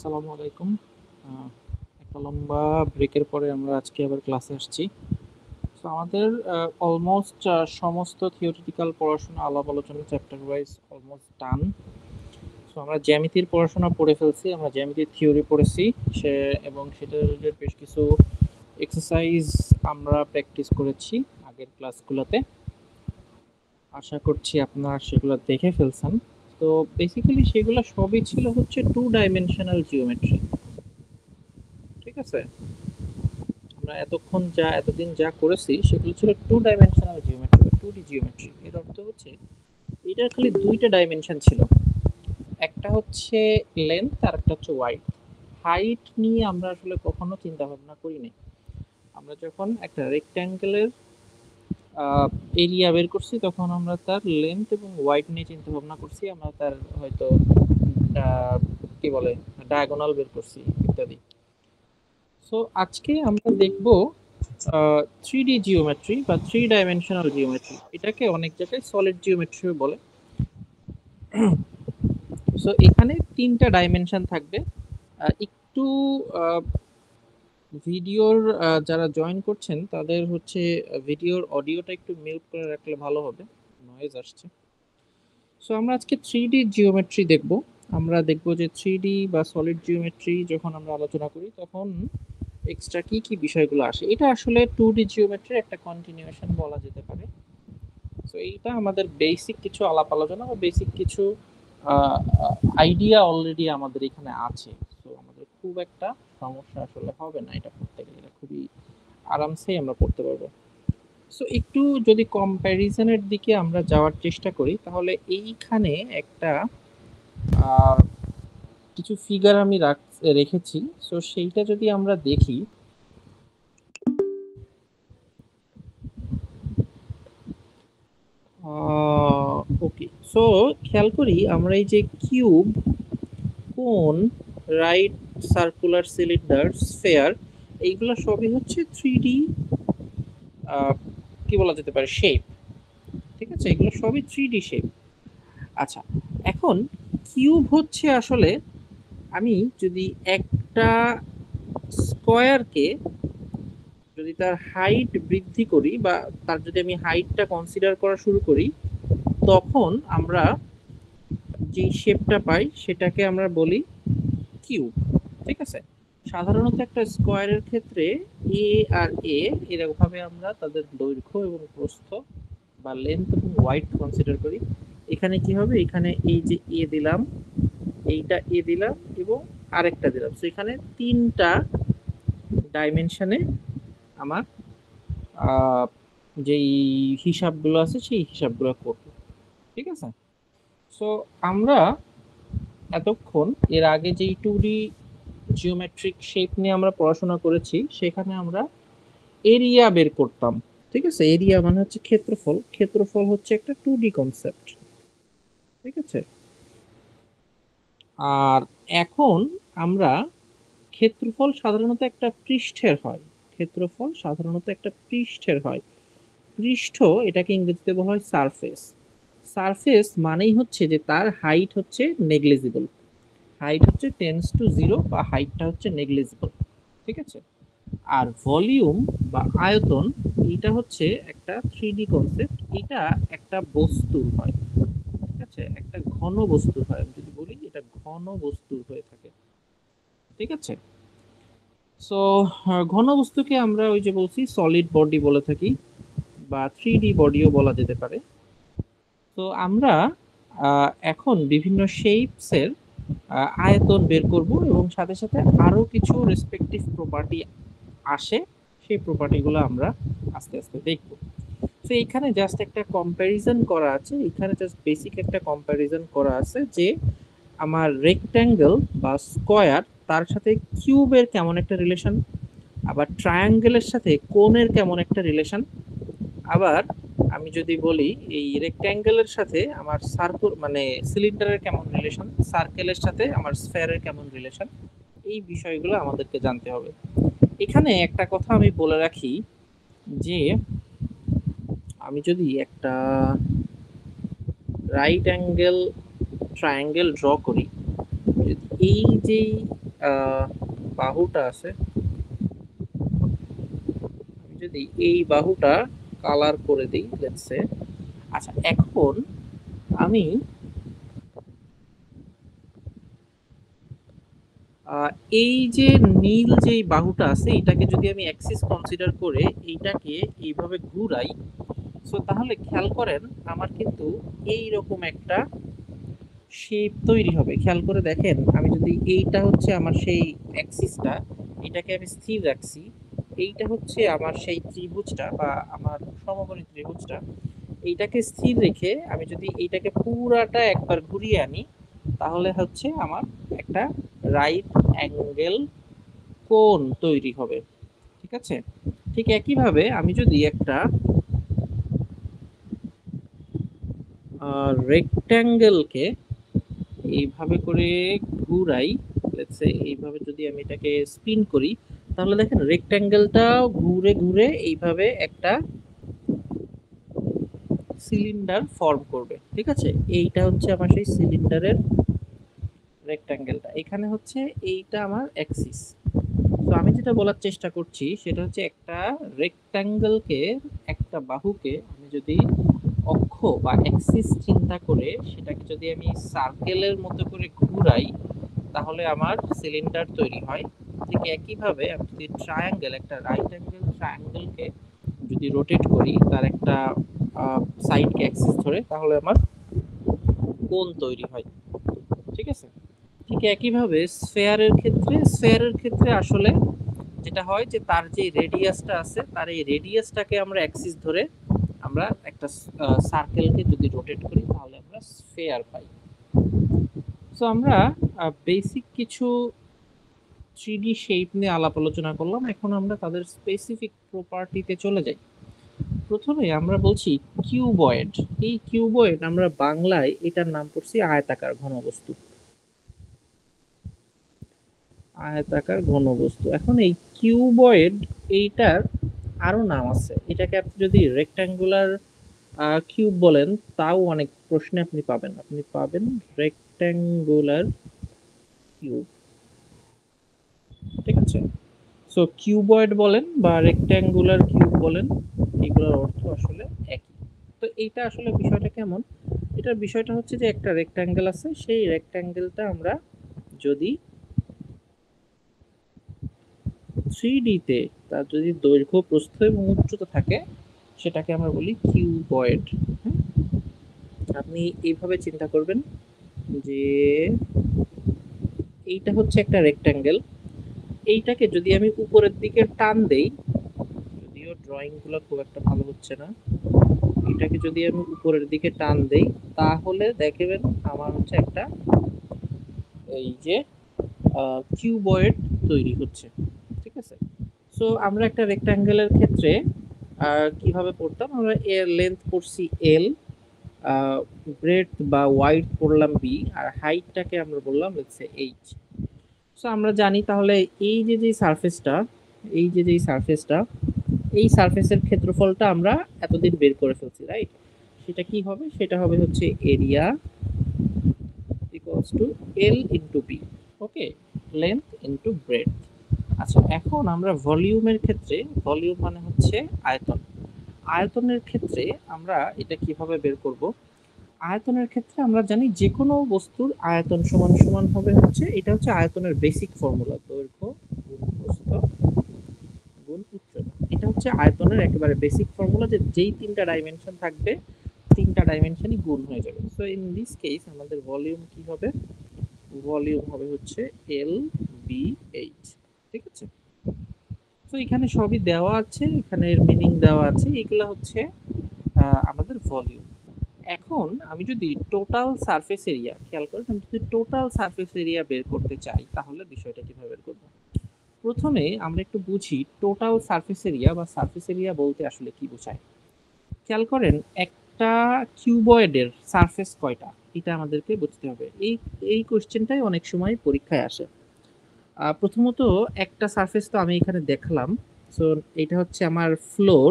আসসালামু আলাইকুম। আহ, একটা লম্বা ব্রেকের পরে আমরা আজকে আবার ক্লাসে আসছি। তো আমাদের অলমোস্ট সমস্ত থিওরিটিক্যাল পড়াশোনা আলাপ আলোচনা চ্যাপ্টার ওয়াইজ অলমোস্ট ডান। তো আমরা জ্যামিতির পড়াশোনা পড়ে ফেলছি, আমরা জ্যামিতির থিওরি পড়েছি সে এবং সেটা রিলেটেড বেশ কিছু এক্সারসাইজ আমরা প্র্যাকটিস করেছি আগের ক্লাসগুলোতে। আশা করছি আপনারা সেগুলো দেখে ফেলছেন। তো বেসিক্যালি সেগুলো সবই ছিল হচ্ছে টু ডাইমেনশনাল জিওমেট্রি। ঠিক আছে, আমরা এতদিন যা করেছি সেগুলো ছিল টু ডাইমেনশনাল জিওমেট্রি বা টু ডি জিওমেট্রি। এর অর্থ হচ্ছে এটার খালি দুইটা ডাইমেনশন ছিল, একটা হচ্ছে লেন্থ আর একটা হচ্ছে ওয়াইড। হাইট নিয়ে আমরা আসলে কখনো চিন্তা ভাবনা করি নাই। আমরা যখন একটা রেক্ট্যাঙ্গেলের এরিয়া বের করছি তখন আমরা তার লেন্থ এবং ওয়াইড নিয়ে চিন্তা ভাবনা করছি, আমরা তার হয়তো আহ, কি বলে ডায়াগোনাল বের করছি ইত্যাদি। সো আজকে আমরা দেখব থ্রি ডি জিওমেট্রি বা থ্রি ডাইমেনশনাল জিওমেট্রি। এটাকে অনেক জায়গায় সলিড জিওমেট্রি বলে। সো এখানে তিনটা ডাইমেনশন থাকবে। একটু ভিডিওর যারা জয়েন করছেন তাদের হচ্ছে ভিডিওর অডিওটা একটু মিউট করে রাখলে ভালো হবে, নয়েজ আসছে। সো আমরা আজকে থ্রি ডি জিওমেট্রি দেখব। আমরা দেখব যে থ্রি ডি বা সলিড জিওমেট্রি যখন আমরা আলোচনা করি তখন এক্সট্রা কি কি বিষয়গুলো আসে। এটা আসলে টু ডি জিওমেট্রির একটা কন্টিনিউয়েশন বলা যেতে পারে। তো এইটা আমাদের বেসিক কিছু আলাপ আলোচনা বা বেসিক কিছু আইডিয়া অলরেডি আমাদের এখানে আছে। তো আমাদের খুব একটা সমস্যা আসলে হবে না এটা পড়তে গেলে, এটা খুবই আরামসেই আমরা পড়তে পারবো। সো একটু যদি কম্প্যারিজনের দিকে আমরা যাওয়ার চেষ্টা করি তাহলে এইখানে একটা আহ, কিছু ফিগার আমি রেখেছি। সো সেইটা যদি আমরা দেখি, ওকে। সো খেয়াল করি আমরা এই যে কিউব, কোন, রাইট, সার্কুলার, সিলিন্ডার, স্ফেয়ার, এইগুলো সবই হচ্ছে থ্রি ডি কি বলা যেতে পারে শেপ। ঠিক আছে, এগুলো সবই থ্রি ডি শেপ। আচ্ছা, এখন কিউব হচ্ছে আসলে আমি যদি একটা স্কোয়ারকে যদি তার হাইট বৃদ্ধি করি বা তার যদি আমি হাইটটা কনসিডার করা শুরু করি তখন আমরা যে শেপটা পাই সেটাকে আমরা বলি কিউব। ঠিক আছে, সাধারণত একটা স্কোয়ারের ক্ষেত্রে এ আর এ এরকম ভাবে আমরা তাদের দৈর্ঘ্য এবং প্রস্থ বা লেন্থ এবং ওয়াইড কনসিডার করি। এখানে কি হবে, এখানে এই যে এ দিলাম, এইটা এ দিলাম এবং আরেকটা দিলাম। তো এখানে তিনটা ডাইমেনশনে আমার আহ, যেই হিসাবগুলো আছে সেই হিসাবগুলো করব। ঠিক আছে, সো আমরা এতক্ষণ এর আগে যেই টু ডি জিওমেট্রিক শেপ নিয়ে আমরা পড়াশোনা করেছি সেখানে আমরা এরিয়া বের করতাম। ঠিক আছে, এরিয়া মানে হচ্ছে ক্ষেত্রফল, ক্ষেত্রফল হচ্ছে একটা টু ডি কনসেপ্ট। ঠিক আছে, আর এখন আমরা ক্ষেত্রফল সাধারণত একটা পৃষ্ঠের হয়, ক্ষেত্রফল সাধারণত একটা পৃষ্ঠের হয়। পৃষ্ঠ এটাকে ইংরেজিতে বলা হয় সারফেস। সারফেস মানেই হচ্ছে যে তার হাইট হচ্ছে নেগলিজিবল, হাইট হচ্ছে টেন্স টু জিরো বা হাইটটা হচ্ছে নেগলিজিবল। ঠিক আছে, আর ভলিউম বা আয়তন এটা হচ্ছে একটা থ্রি ডি কনসেপ্ট, এটা একটা বস্তুর হয়। ঠিক আছে, একটা ঘন বস্তুর হয়, আমি যদি বলি এটা ঘন বস্তুর হয়ে থাকে। ঠিক আছে, সো ঘন বস্তুকে আমরা ওই যে বলছি সলিড বডি বলে থাকি বা থ্রি ডি বডিও বলা যেতে পারে। তো আমরা এখন বিভিন্ন শেপস এর আয়তন বের করব এবং সাথে সাথে আরো কিছু রেসপেক্টিভ প্রপার্টি আসে, সেই প্রপার্টিগুলো আমরা আস্তে আস্তে দেখব। তো এখানে জাস্ট একটা কম্প্যারিজন করা আছে, এখানে জাস্ট বেসিক একটা কম্প্যারিজন করা আছে যে আমার রেক্ট্যাঙ্গেল বা স্কোয়ার তার সাথে কিউবের কেমন একটা রিলেশন, আবার ট্রায়াঙ্গেলের সাথে কোণের কেমন একটা রিলেশন, আবার আমি যদি বলি এই রেক্ট্যাঙ্গেলের সাথে আমার সার্কুল মানে সিলিন্ডারের কেমন রিলেশন, সার্কেলের সাথে আমার স্ফেয়ারের কেমন রিলেশন, এই বিষয়গুলো আমাদেরকে জানতে হবে। এখানে একটা কথা আমি বলে রাখি যে আমি যদি একটা রাইট অ্যাঙ্গেল ট্রায়াঙ্গেল ড্র করি, এই যে বাহুটা আছে, আমি যদি এই বাহুটা কালার করে দিই লেটস সে। আচ্ছা, এখন আমি এই যে নীল যেই বাহুটা আছে এটাকে যদি আমি অ্যাক্সিস কনসিডার করে এইটাকে এইভাবে ঘুরাই, সো তাহলে খেয়াল করেন আমার কিন্তু এই রকম একটা শেপ তৈরি হবে। খেয়াল করে দেখেন, আমি যদি এইটা হচ্ছে আমার সেই অ্যাক্সিসটা, এটাকে আমি স্থির রাখছি, এইটা হচ্ছে আমার সেই ত্রিভুজটা বা আমার সমকোণী ত্রিভুজটা, এইটাকে স্থির রেখে আমি যদি এইটাকে পুরাটা একবার ঘুরিয়ে আনি, তাহলে হচ্ছে আমার একটা রাইট অ্যাঙ্গেল কোণ তৈরি হবে। ঠিক আছে, ঠিক একইভাবে আমি যদি একটা রেক্ট্যাঙ্গেলকে এইভাবে করে ঘুরাই, লেটস সে এইভাবে যদি আমি এটাকে স্পিন করি, তাহলে দেখেন রেক্ট্যাঙ্গেলটাও ঘুরে ঘুরে এইভাবে একটা সিলিন্ডার ফর্ম করবে। ঠিক আছে, এইটা হচ্ছে আমার সেই সিলিন্ডারের রেক্ট্যাঙ্গেলটা, এখানে হচ্ছে এইটা আমার অ্যাক্সিস। তো আমি যেটা বলার চেষ্টা করছি সেটা হচ্ছে একটা রেক্ট্যাঙ্গেলকে, একটা বাহুকে আমি যদি অক্ষ বা অ্যাক্সিস চিন্তা করে সেটাকে যদি আমি সার্কেলের মতো করে ঘুরাই, তাহলে আমার সিলিন্ডার তৈরি হয়। ঠিক একইভাবে আমি যদি ট্রায়াঙ্গেল, একটা রাইট অ্যাঙ্গেল ট্রায়াঙ্গেলকে যদি রোটেট করি তার একটা সাইডকে অ্যাক্সিস ধরে, তাহলে আমার কোণ তৈরি হয়। ঠিক আছে, ঠিক একইভাবে স্ফেয়ারের ক্ষেত্রে আসলে যেটা হয় যে তার যে রেডিয়াসটা আছে, তার এই রেডিয়াসটাকে আমরা অ্যাক্সিস ধরে আমরা একটা সার্কেলকে যদি রোটেট করি তাহলে আমরা স্ফেয়ার পাই। সো আমরা বেসিক কিছু 3D শেপ নিয়ে আলাপ আলোচনা করলাম, এখন আমরা তাদের স্পেসিফিক প্রপার্টিতে চলে যাই। প্রথমে আমরা বলছি কিউবয়েড। এই কিউবয়েড আমরা বাংলায় এটার নাম করছি আয়তাকার ঘনবস্তু। আয়তাকার ঘনবস্তু। এখন এই কিউবয়েড, এইটার আরো নাম আছে, এটাকে আপনি যদি রেক্ট্যাঙ্গুলার কিউব বলেন তাও অনেক প্রশ্নে আপনি পাবেন রেক্ট্যাঙ্গুলার কিউব। ঠিক আছে, সো কিউবয়েড বলেন বা রেক্ট্যাঙ্গুলার কিউব বলেন, এগুলোর অর্থ আসলে একই। তো এইটা আসলে বিষয়টা কেমন, এটার বিষয়টা হচ্ছে যে একটা রেক্ট্যাঙ্গেল আছে, সেই রেক্ট্যাঙ্গেলটা আমরা যদি 3D তে তার যদি দৈর্ঘ্য, প্রস্থ এবং উচ্চতা থাকে, সেটাকে আমরা বলি কিউবয়েড। আপনি এইভাবে চিন্তা করবেন যে এইটা হচ্ছে একটা রেক্ট্যাঙ্গেল, এইটাকে যদি আমি উপরের দিকে টান দেই, যদিও ড্রয়িং গুলো খুব একটা ভালো হচ্ছে না, এটাকে যদি আমি উপরের দিকে টান দেই, তাহলে দেখবেন আমার হচ্ছে একটা এই যে কিউবয়েড তৈরি হচ্ছে। ঠিক আছে, সো আমরা একটা রেক্ট্যাঙ্গেলের ক্ষেত্রে কিভাবে পড়তাম, আমরা এর লেন্থ পড়ছি এল, ব্রেডথ বা ওয়াইড পড়লাম বি, আর হাইটটাকে আমরা বললাম হচ্ছে এইচ। সো আমরা জানি তাহলে এই যে যে সারফেসটা, এই যে যে সারফেসটা, এই সারফেসের ক্ষেত্রফলটা আমরা এতদিন বের করে ফেলছি, রাইট? সেটা কি হবে, সেটা হবে হচ্ছে area equals to L into B. Okay, length into breadth. আচ্ছা, এখন আমরা ভলিউমের ক্ষেত্রে, ভলিউম মানে হচ্ছে আয়তন, আয়তনের ক্ষেত্রে আমরা এটা কিভাবে বের করব, আয়তনের ক্ষেত্রে আমরা জানি যে কোনো বস্তুর আয়তন সমান সমান হবে হচ্ছে, এটা হচ্ছে আয়তনের বেসিক ফর্মুলা, দৈর্ঘ্য গুণ প্রস্থ গুণ উচ্চতা। এটা হচ্ছে আয়তনের একেবারে বেসিক ফর্মুলা, যে যেই তিনটা ডাইমেনশন থাকবে, তিনটা ডাইমেনশনই গুণ হয়ে যাবে। সো ইন দিস কেস আমাদের ভলিউম কি হবে, ভলিউম হবে হচ্ছে এল বি এইচ। ঠিক আছে, তো এখানে সবই দেওয়া আছে, এখানে মিনিং দেওয়া আছে, এগুলা হচ্ছে আমাদের ভলিউম। এখন আমি যদি টোটাল সারফেস এরিয়া, খেয়াল করেন, আমি যদি টোটাল সারফেস এরিয়া বের করতে চাই তাহলে বিষয়টা কিভাবে বের করব। প্রথমে আমরা একটু বুঝি টোটাল সারফেস এরিয়া বা সারফেস এরিয়া বলতে আসলে কি বোঝায়। খেয়াল করেন, একটা কিউবয়েডের সারফেস কয়টা, এটা আমাদেরকে বুঝতে হবে। এই এই কোশ্চেনটাই অনেক সময় পরীক্ষায় আসে। প্রথমত একটা সারফেস তো আমি এখানে দেখালাম, সো এটা হচ্ছে আমার ফ্লোর,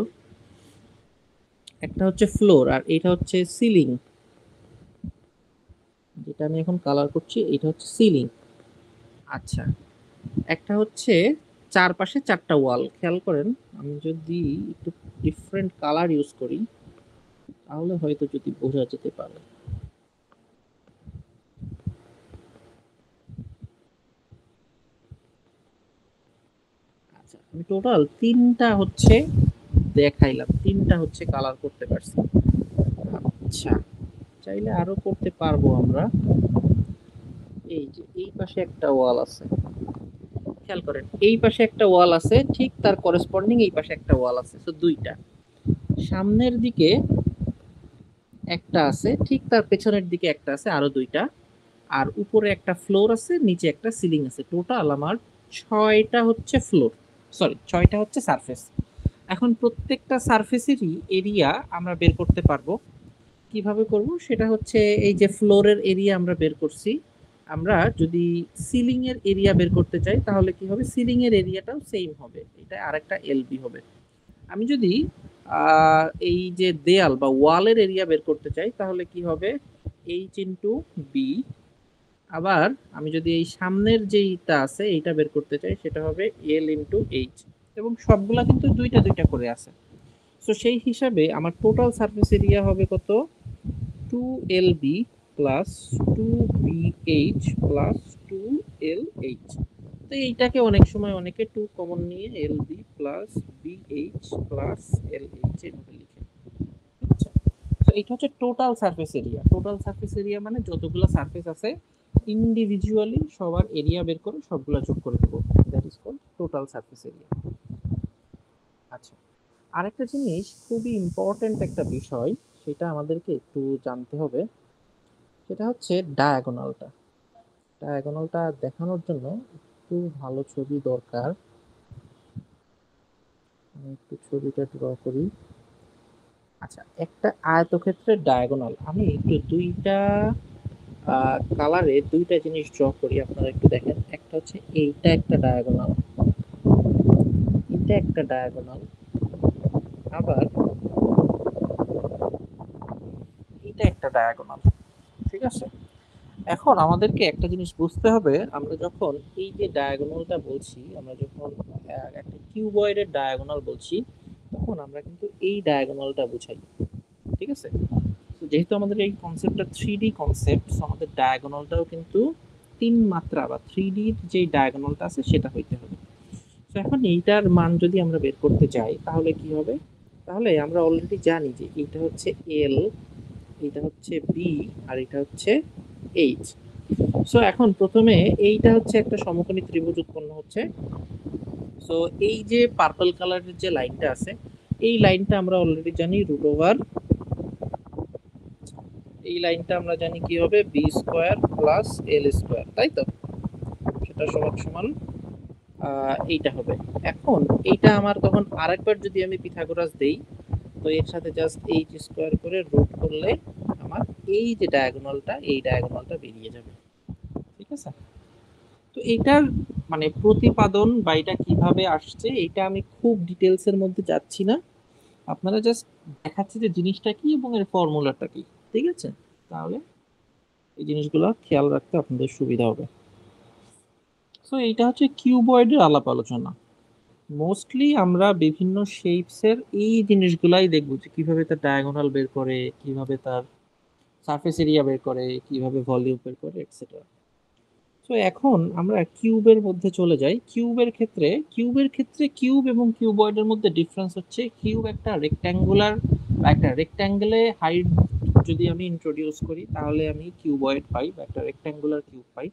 একটা হচ্ছে ফ্লোর আর এটা হচ্ছে সিলিং, যেটা আমি এখন কালার করছি এটা হচ্ছে সিলিং। আচ্ছা, একটা হচ্ছে চারপাশে চারটা ওয়াল, খেয়াল করেন। আমি যদি একটু ডিফারেন্ট কালার ইউজ করি তাহলে হয়তো যদি বোঝা যেতে পারে। আচ্ছা, আমি টোটাল তিনটা হচ্ছে দেখাইলাম, তিনটা হচ্ছে কালার করতে পারছি। আচ্ছা, চাইলে আরো করতে পারবো আমরা। এই যে এই পাশে একটা ওয়াল আছে, খেয়াল করেন, এই পাশে একটা ওয়াল আছে, ঠিক তার করেসপন্ডিং এই পাশে একটা ওয়াল আছে, তো দুইটা। সামনের দিকে একটা আছে, ঠিক তার পেছনের দিকে একটা আছে, আরো দুইটা। আর উপরে একটা ফ্লোর আছে, নিচে একটা সিলিং আছে। টোটাল আমার ছয়টা হচ্ছে ফ্লোর, সরি ছয়টা হচ্ছে সারফেস। এখন প্রত্যেকটা সারফেসেরই এরিয়া আমরা বের করতে পারবো। কিভাবে করব সেটা হচ্ছে, এই যে ফ্লোরের এরিয়া আমরা বের করছি, আমরা যদি সিলিং এর এরিয়া বের করতে চাই তাহলে কি হবে, সিলিং এর এরিয়াটাও সেম হবে, এটা আরেকটা এলবি হবে। আমি যদি এই যে দেয়াল বা ওয়ালের এরিয়া বের করতে চাই তাহলে কি হবে, এইচ ইন্টু বি। আবার আমি যদি এই সামনের যেইটা আছে এইটা বের করতে চাই সেটা হবে এল ইন্টু এইচ। এবং সবগুলা কিন্তু দুইটা দুইটা করে আছে। তো সেই হিসাবে আমার টোটাল সারফেস এরিয়া হবে কত, 2LB plus 2BH plus 2LH। তো এইটাকে অনেক সময় অনেকে 2 কমন নিয়ে LB plus BH plus LH এভাবে লিখে। আচ্ছা, তো এটা হচ্ছে total surface area. Total surface area মানে যতগুলো সারফেস আছে ইন্ডিভিজুয়ালি সবার এরিয়া বের করে সবগুলা যোগ করে দেবো, that is called total surface area. আচ্ছা, আরেকটা জিনিস খুবই ইম্পর্টেন্ট একটা বিষয়, সেটা আমাদেরকে একটু জানতে হবে, সেটা হচ্ছে ডায়াগোনালটা। ডায়াগোনালটা দেখানোর জন্য একটু ভালো ছবি দরকার। আমি একটু ছবিটা ড্র করি। আচ্ছা, একটা আয়তক্ষেত্রের ডায়াগোনাল আমি একটু দুইটা কালারে দুইটা জিনিস ড্র করি, আপনারা একটু দেখেন। একটা হচ্ছে এইটা একটা ডায়াগোনাল, এটা একটা ডায়াগোনাল, আবার এটা একটা ডায়াগোনাল। ঠিক আছে, এখন আমাদেরকে একটা জিনিস বুঝতে হবে, আমরা যখন এই যে ডায়াগোনালটা বলছি, আমরা যখন একটা কিউবয়েডের ডায়াগোনাল বলছি তখন আমরা কিন্তু এই ডায়াগোনালটা বুঝাই। ঠিক আছে, তো যেহেতু আমাদের এই কনসেপ্টটা 3D কনসেপ্ট, আমাদের ডায়াগোনালটাও কিন্তু তিন মাত্রা বা 3D যে ডায়াগোনালটা আছে সেটা হইতে হবে। তো এখন এইটার মান যদি আমরা বের করতে যাই তাহলে কি হবে, তাহলে আমরা অলরেডি জানি যে এটা হচ্ছে এল, এটা হচ্ছে বি, আর এটা হচ্ছে এইচ। সো এখন প্রথমে এইটা হচ্ছে একটা সমকোণী ত্রিভুজ উৎপন্ন হচ্ছে। সো এই যে পার্পল কালারের যে লাইনটা আছে, এই লাইনটা আমরা অলরেডি জানি রুট ওভার, এই লাইনটা আমরা জানি কি হবে, B square plus L square, তাই তো? সেটা সমান সমান এইটা হবে। এখন এইটা আমার তখন আরেকবার যদি আমি পিথাগোরাস দেই, তো এর সাথে জাস্ট এইচ স্কোয়ার করে রুট করলে আমার এই যে ডায়াগোনালটা, এই ডায়াগোনালটা বেরিয়ে যাবে। ঠিক আছে, তো এটার মানে প্রতিপাদন বা এটা কিভাবে আসছে এটা আমি খুব ডিটেলস এর মধ্যে যাচ্ছি না, আপনারা জাস্ট দেখাচ্ছি যে জিনিসটা কি এবং এর ফর্মুলাটা কি। ঠিক আছে, তাহলে এই জিনিসগুলো খেয়াল রাখতে আপনাদের সুবিধা হবে। সো এইটা হচ্ছে কিউবয়েডের আলাপ আলোচনা। মোস্টলি আমরা বিভিন্ন শেপস এর এই জিনিসগুলাই দেখবো, যে কিভাবে তার ডায়াগোনাল বের করে, কিভাবে তার সারফেস এরিয়া বের করে, কিভাবে ভলিউম বের করে, এটসেট্রা। তো এখন আমরা কিউবের মধ্যে চলে যাই। কিউবের ক্ষেত্রে কিউব এবং কিউবয়েডের মধ্যে ডিফারেন্স হচ্ছে, কিউব একটা রেক্ট্যাঙ্গুলার বা একটা রেক্ট্যাঙ্গেলে হাইট যদি আমি ইন্ট্রোডিউস করি তাহলে আমি কিউবয়েড পাই বা একটা রেক্ট্যাঙ্গুলার কিউব পাই।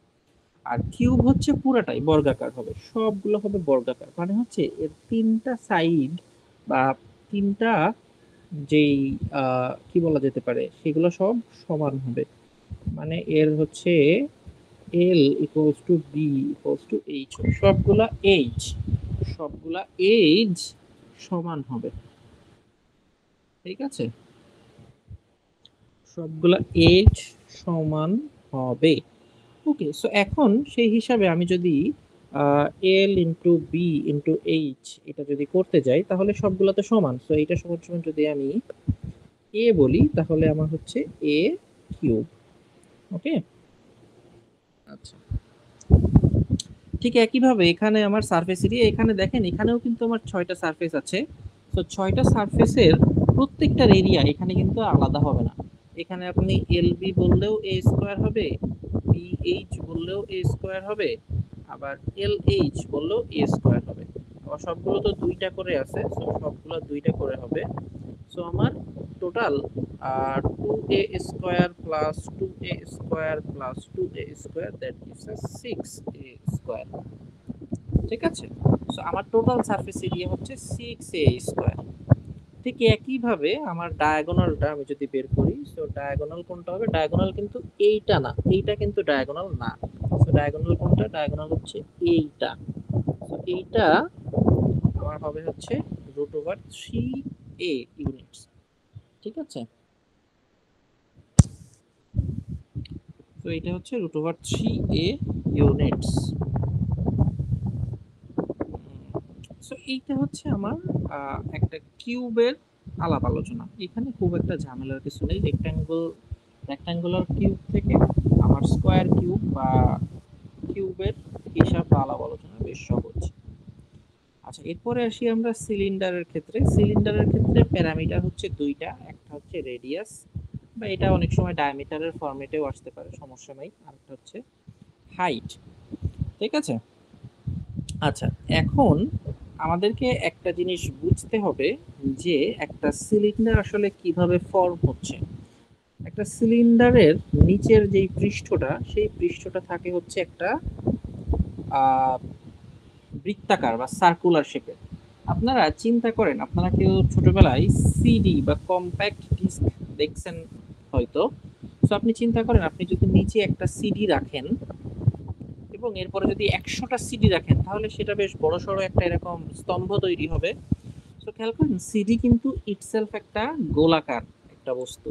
আর কিউব হচ্ছে পুরাটাই বর্গাকার হবে, সবগুলো হবে বর্গাকার, মানে হচ্ছে এর তিনটা সাইড বা তিনটা যেই কি বলা যেতে পারে সেগুলো সব সমান হবে। মানে এর হচ্ছে L equals to B equals to H, সবগুলা এইচ, সবগুলা এইচ সমান হবে। ঠিক আছে, সবগুলা এইচ সমান হবে। ওকে, সো এখন সেই হিসাবে আমি যদি এল ইন্টু বি ইন্টু এইচ এটা যদি করতে যাই তাহলে সবগুলা তো সমান। সো এটা সমান সমান যদি আমি এ বলি তাহলে আমার হচ্ছে এ কিউব। ওকে, আচ্ছা, ঠিক একইভাবে এখানে আমার সারফেস এরিয়া, এখানে দেখেন এখানেও কিন্তু আমার 6টা সারফেস আছে। তো 6টা সারফেসের প্রত্যেকটার এরিয়া এখানে কিন্তু আলাদা হবে না। এখানে আপনি এলবি বললেও এ স্কোয়ার হবে, বিএইচ বললেও এ স্কোয়ার হবে, আবার এলএইচ বললেও এ স্কোয়ার হবে। আবার সবগুলো তো 2টা করে আছে, সো সবগুলো 2টা করে হবে। সো আমার total 2a square plus 2a square plus 2a square, that gives us 6a square. ঠিক আছে, সো আমার টোটাল সারফেস এরিয়া হচ্ছে 6a স্কোয়ার। ঠিক একইভাবে আমার ডায়াগোনালটা আমি যদি বের করি, সো ডায়াগোনাল কোনটা হবে? ডায়াগোনাল কিন্তু এইটা না, এইটা কিন্তু ডায়াগোনাল না। সো ডায়াগোনাল কোনটা? ডায়াগোনাল হচ্ছে এইটা। সো এইটা আমার হবে হচ্ছে √3a ইউনিটস। ঠিক আছে, তো এটা হচ্ছে √3a ইউনিটস। সো এইটা হচ্ছে আমার একটা কিউবের আলাপ আলোচনা। এখানে খুব একটা ঝামেলার কিছু নেই। রেক্ট্যাঙ্গুলার কিউব থেকে আমার স্কোয়ার কিউব বা কিউবের হিসাব বা আলাপ আলোচনা বেশ সহজ। আচ্ছা, এরপরে আসি আমরা সিলিন্ডারের ক্ষেত্রে। সিলিন্ডারের ক্ষেত্রে প্যারামিটার হচ্ছে 2টা, একটা হচ্ছে রেডিয়াস, বা এটা অনেক সময় ডায়ামিটারের ফরম্যাটেও আসতে পারে, সমস্যা নাই। আরেকটা হচ্ছে হাইট। ঠিক আছে, আচ্ছা এখন আমাদেরকে একটা জিনিস বুঝতে হবে যে একটা সিলিন্ডার আসলে কিভাবে ফর্ম হচ্ছে। একটা সিলিন্ডারের নিচের যেই পৃষ্ঠটা, সেই পৃষ্ঠটা থাকে হচ্ছে একটা আহ, বৃত্তাকার বা সার্কুলার শেপের। আপনারা চিন্তা করেন, আপনারা কেউ ছোটবেলায় সিডি বা কম্প্যাক্ট ডিস্ক দেখছেন হয়তো। তো আপনি চিন্তা করেন, আপনি যদি নিচে একটা সিডি রাখেন এবং এরপরে যদি 100টা সিডি রাখেন, তাহলে সেটা বেশ বড়সড় একটা এরকম স্তম্ভ তৈরি হবে। সো খেয়াল করেন, সিডি কিন্তু ইটসেলফ একটা গোলাকার একটা বস্তু।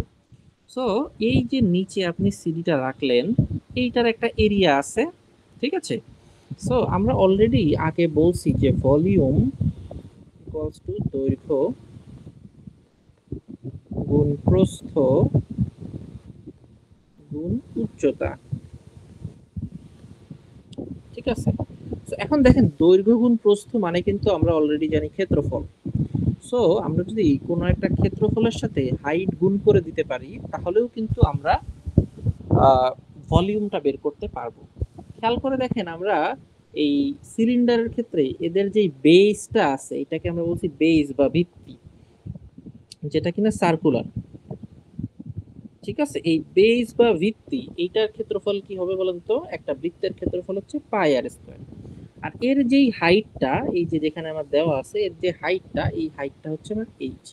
সো এই যে নিচে আপনি সিডিটা রাখলেন, এইটার একটা এরিয়া আছে। ঠিক আছে, সো আমরা অলরেডি আগে বলছি যে ভলিউম ইকুয়ালস টু দৈর্ঘ্য গুণ প্রস্থ গুণ উচ্চতা। ঠিক আছে, তো এখন দেখেন দৈর্ঘ্য গুণ প্রস্থ মানে কিন্তু আমরা অলরেডি জানি ক্ষেত্রফল। সো আমরা যদি কোনো একটা ক্ষেত্রফলের সাথে হাইট গুণ করে দিতে পারি, তাহলেও কিন্তু আমরা ভলিউমটা বের করতে পারবো। খেয়াল করে দেখেন, আমরা এই সিলিন্ডারের ক্ষেত্রে এদের যে বেসটা আছে, এটাকে আমরা বলছি বেস বা ভিত্তি, যেটা কিনা সার্কুলার। ঠিক আছে, এই বেস বা ভিত্তি এইটার ক্ষেত্রফল কি হবে বলেন তো? একটা বৃত্তের ক্ষেত্রফল হচ্ছে পাই আর স্কয়ার। আর এর যেই হাইটটা, এই যে যেখানে আমার দেওয়া আছে, এর যে হাইটটা, এই হাইটটা হচ্ছে আমার এইচ।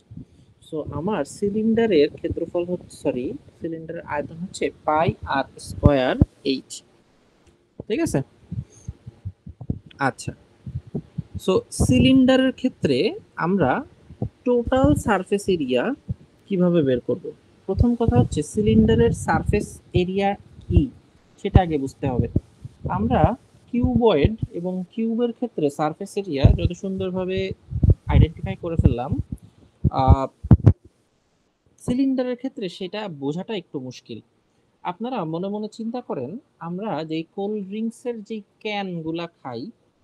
সো আমার সিলিন্ডারের ক্ষেত্রফল হচ্ছে, সরি, সিলিন্ডারের আয়তন হচ্ছে পাই আর স্কয়ার এইচ। ঠিক আছে, আচ্ছা, সো সিলিন্ডারের ক্ষেত্রে আমরা টোটাল সারফেস এরিয়া কিভাবে বের করব? প্রথম কথা হচ্ছে সিলিন্ডারের সারফেস এরিয়া কি, সেটা আগে বুঝতে হবে। আমরা কিউবয়েড এবং কিউবের ক্ষেত্রে সারফেস এরিয়া যত সুন্দরভাবে আইডেন্টিফাই করে ফেললাম, সিলিন্ডারের ক্ষেত্রে সেটা বোঝাটা একটু মুশকিল। আপনারা মনে মনে চিন্তা করেন, আমরা যেই কোল্ড ড্রিঙ্কসের যেই ক্যানগুলা খাই,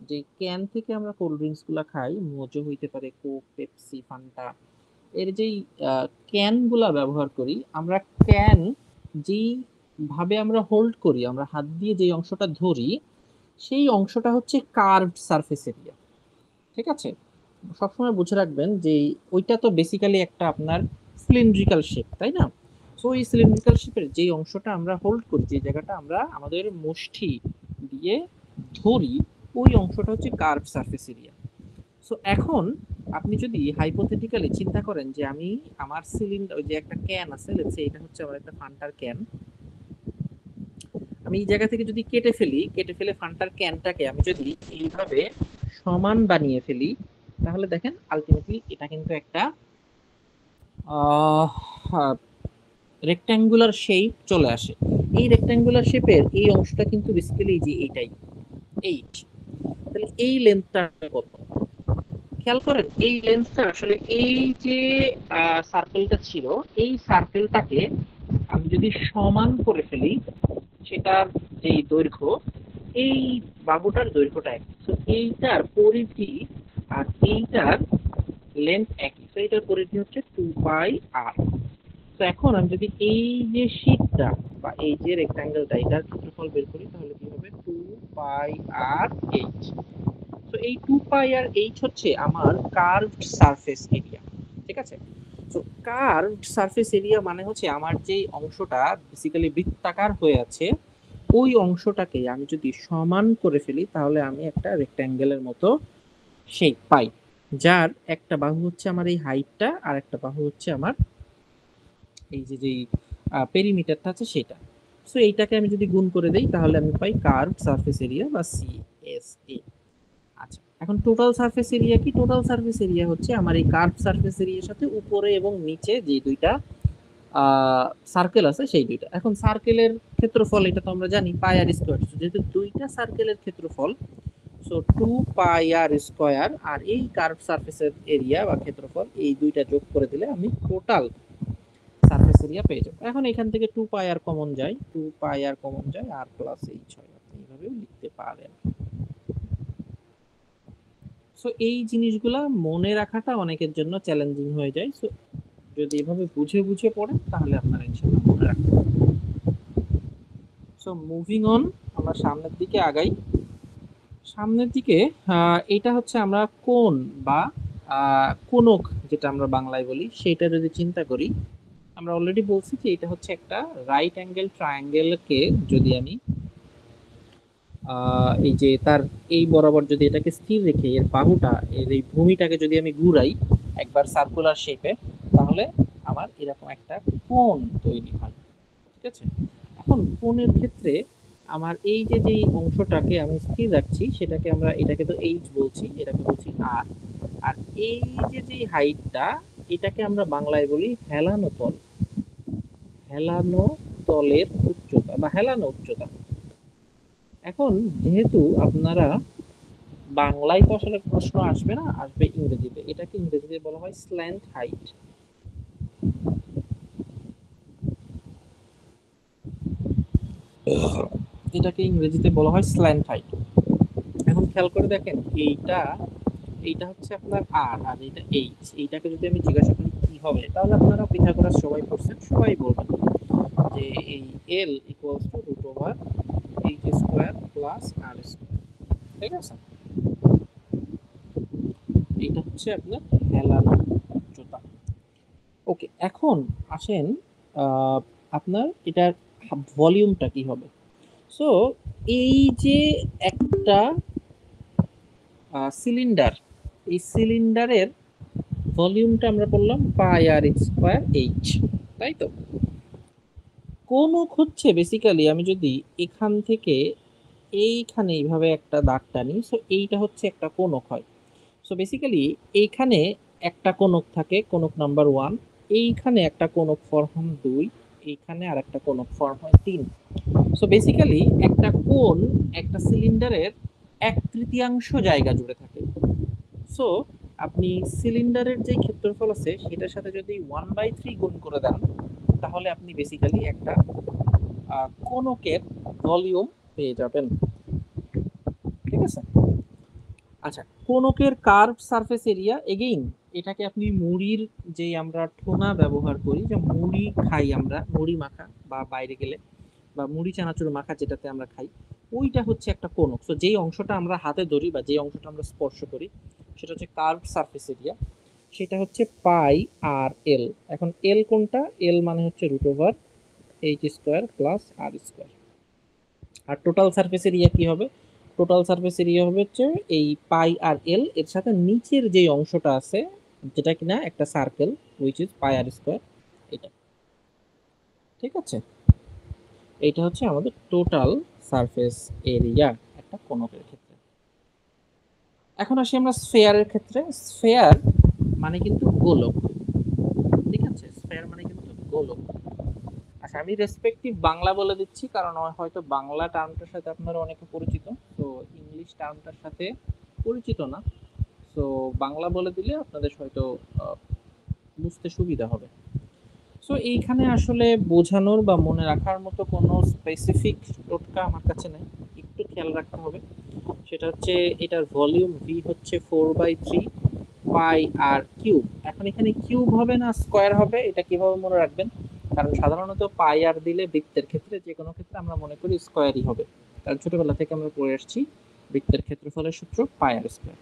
যে ক্যান থেকে আমরা কোল্ড ড্রিঙ্কস গুলা খাই, মোজো হইতে পারে, কোক, পেপসি, ফান্টা, এর যেই ক্যান গুলা ব্যবহার করি আমরা, ক্যান যেই ভাবে আমরা হোল্ড করি, আমরা হাত দিয়ে যেই অংশটা ধরি, সেই অংশটা হচ্ছে কার্ভড সারফেস এরিয়া। ঠিক আছে, সবসময় বুঝে রাখবেন যে ওইটা তো বেসিক্যালি একটা আপনার সিলিন্ড্রিক্যাল শেপ, তাই না? সো এই সিলিন্ড্রিক্যাল শেপের যেই অংশটা আমরা হোল্ড করি, যে জায়গাটা আমরা আমাদের মুষ্টি দিয়ে ধরি, ওই অংশটা হচ্ছে কার্ভ সারফেস এরিয়া। সো এখন আপনি যদি হাইপোথেটিক্যালি চিন্তা করেন যে আমি আমার সিলিন্ডার, ওই যে একটা ক্যান আছে, লেটস সে এটা হচ্ছে আমার একটা ফান্টার ক্যান, আমি এই জায়গা থেকে যদি কেটে ফেলে ফান্টার ক্যানটাকে আমি যদি এইভাবে সমান বানিয়ে ফেলি, তাহলে দেখেন আলটিমেটলি এটা কিন্তু একটা রেক্ট্যাঙ্গুলার শেপ চলে আসে। এই রেক্ট্যাঙ্গুলার শেপের এই অংশটা কিন্তু বেসিক্যালি যে এইটাই, এইট। তাহলে এই লেন্থটা কত? খেয়াল করেন, এই লেন্সটা আসলে এই যে সার্কেলটা ছিল, এই সার্কেলটাকে আমি যদি সমান করে ফেলি, সেটার যেই দৈর্ঘ্য, এই বাহুটার দৈর্ঘ্যটা এক, তো এইটার পরিধি আর এইটার লেন্থ একই, তো এটার পরিধি হচ্ছে 2πr। তো এখন আমি যদি এই যে শীটটা বা এই যে রেক্ট্যাঙ্গেলটা এটার ক্ষেত্রফল বের করি তাহলে কি হবে 2πr/h। তো এই 2πr/h হচ্ছে আমার কার্ভড সারফেস এরিয়া, ঠিক আছে। তো কার্ভড সারফেস এরিয়া মানে হচ্ছে আমার যে অংশটা বেসিক্যালি বৃত্তাকার হয়ে আছে ওই অংশটাকে আমি যদি সমান করে ফেলি তাহলে আমি একটা রেক্ট্যাঙ্গেলের মতো শেপ পাই, যার একটা বাহু হচ্ছে আমার এই হাইটটা আর একটা বাহু হচ্ছে আমার এই যে যেই পেরিমিটারটা আছে সেটা। সো এইটাকে আমি যদি গুণ করে দেই তাহলে আমি পাই কার্ভড সারফেস এরিয়া বা সিএসএ। আচ্ছা, এখন টোটাল সারফেস এরিয়া কি? টোটাল সারফেস এরিয়া হচ্ছে আমার এই কার্ভ সারফেস এরিয়ার সাথে উপরে এবং নিচে যে দুইটা সার্কেল আছে সেই দুইটা। এখন সার্কেলের ক্ষেত্রফল এটা তো আমরা জানি পাই আর স্কয়ার, যেহেতু দুইটা সার্কেলের ক্ষেত্রফল সো 2πr² আর এই কার্ভ সারফেসের এরিয়া বা ক্ষেত্রফল এই দুইটা যোগ করে দিলে আমি টোটাল সারফেস এরিয়া পেয়ে যাবো। এখন এখান থেকে 2πr কমন যায়, 2πr কমন যায় আর প্লাস এইচ হয়, আপনি এইভাবেও লিখতে পারেন। সো এই জিনিসগুলা মনে রাখাটা অনেকের জন্য চ্যালেঞ্জিং হয়ে যায়। সো যদি এভাবে বুঝে বুঝে পড়েন তাহলে আপনারা ইনশাআল্লাহ মনে রাখতে পারবেন। সো মুভিং অন, আমরা সামনের দিকে আগাই। সামনের দিকে এটা হচ্ছে আমরা কোণ বা কোণক যেটা আমরা বাংলায় বলি সেটা যদি চিন্তা করি, আমরা অলরেডি বলছি যে এটা হচ্ছে একটা রাইট অ্যাঙ্গেল ট্রায়াঙ্গেলকে যদি আমি এই যে তার এই বরাবর যদি এটাকে স্থির রেখে এর বাহুটা এর এই ভূমিটাকে যদি আমি ঘুরাই একবার সার্কুলার শেপে তাহলে আমার এরকম একটা কোণ তৈরি হয়, ঠিক আছে। এখন কোণের ক্ষেত্রে আমার এই যে যেই অংশটাকে আমি স্থির রাখছি সেটাকে আমরা এটাকে তো এইচ বলছি, এটাকে বলছি আর। আর এই যে যে হাইটটা এটাকে আমরা বাংলায় বলি হেলানো তল, হেলানো তলের উচ্চতা বা হেলানো উচ্চতা। এখন যেহেতু আপনারা বাংলায় তো আসলে প্রশ্ন আসবে না, আসবে ইংরেজিতে, এটাকে ইংরেজিতে বলা হয় স্ল্যান্ট হাইট। এটাকে ইংরেজিতে বলা হয় স্ল্যান্ট হাইট। এখন খেয়াল করে দেখেন এইটা এইটা হচ্ছে আপনার আর আর এটা এইচ, এইটাকে যদি আমি জিজ্ঞাসা করি কি হবে তাহলে আপনারা পিথাগোরাস সবাই পড়ছেন, সবাই বলবেন যে এই L equals to root over H square plus R square, ঠিক আছে। এটা হচ্ছে আপনার হেলানো উচ্চতা। ওকে, এখন আসেন আপনার এটার ভলিউমটা কি হবে। সো এই যে একটা সিলিন্ডার, এই সিলিন্ডারের ভলিউমটা আমরা বললাম পাই আর স্কয়ার এইচ, তাই তো। কোণক হচ্ছে বেসিক্যালি আমি যদি এখান থেকে এইখানে এইভাবে একটা দাগ টানি সো এইটা হচ্ছে একটা কোণক হয়। সো বেসিক্যালি এইখানে একটা কোণক থাকে, কোণক নাম্বার 1, এইখানে একটা কোণক ফর্ম হয় 2, এইখানে আর একটা কোণক ফর্ম হয় 3। সো বেসিক্যালি একটা কোণ একটা সিলিন্ডারের 1/3 জায়গা জুড়ে থাকে। সো আপনি সিলিন্ডারের যে ক্ষেত্রফল আছে সেটার সাথে যদি 1/3 গুণ করে দেন তাহলে আপনি বেসিক্যালি একটা কোণকের ভলিউম পেয়ে যাবেন, ঠিক আছে। আচ্ছা, কোণকের কার্ভ সারফেস এরিয়া এগেইন এটাকে আপনি মুড়ির যে আমরা ঠোঙা ব্যবহার করি, যে মুড়ি খাই আমরা, মুড়ি মাখা বা বাইরে গেলে বা মুড়ি চানাচুর মাখা যেটাতে আমরা খাই, ওইটা হচ্ছে একটা কোণক। তো যেই অংশটা আমরা হাতে ধরি বা যেই অংশটা আমরা স্পর্শ করি সেটা হচ্ছে কার্ভ সারফেস এরিয়া, সেটা হচ্ছে পাই আর এল। এখন এল কোনটা? এল মানে হচ্ছে root over H square plus R square. আর টোটাল সারফেস এরিয়া কি হবে? টোটাল সারফেস এরিয়া হবে হচ্ছে এই পাই আর এল এর সাথে নিচের যে অংশটা আছে যেটা কিনা একটা circle which is pi R square, এটা, ঠিক আছে। এটা হচ্ছে আমাদের টোটাল সারফেস এরিয়া একটা কোণকের ক্ষেত্রে। এখন আসি আমরা স্ফেয়ারের ক্ষেত্রে। স্ফেয়ার মানে কিন্তু গোলক, ঠিক আছে, স্ফেয়ার মানে কিন্তু গোলক। আচ্ছা, আমি রেসপেক্টিভ বাংলা বলে দিচ্ছি কারণ হয়তো বাংলা টার্মটার সাথে আপনারা অনেকে পরিচিত, তো ইংলিশ টার্মটার সাথে পরিচিত না। তো বাংলা বলে দিলে আপনাদের হয়তো বুঝতে সুবিধা হবে। সো এইখানে আসলে বোঝানোর বা মনে রাখার মতো কোনো স্পেসিফিক টোটকা আমার কাছে নেই। একটু খেয়াল রাখতে হবে, সেটা হচ্ছে এটার ভলিউম ভি হচ্ছে 4/3 পাই আর কিউব। এখন এখানে কিউব হবে না স্কোয়ার হবে, এটা কিভাবে মনে রাখবেন? কারণ সাধারণত পাই আর দিলে বৃত্তের ক্ষেত্রে যে কোনো ক্ষেত্রে আমরা মনে করি স্কোয়ারই হবে, কারণ ছোটবেলা থেকে আমরা পড়ে আসছি বৃত্তের ক্ষেত্রফলের সূত্র পাই আর স্কোয়ার।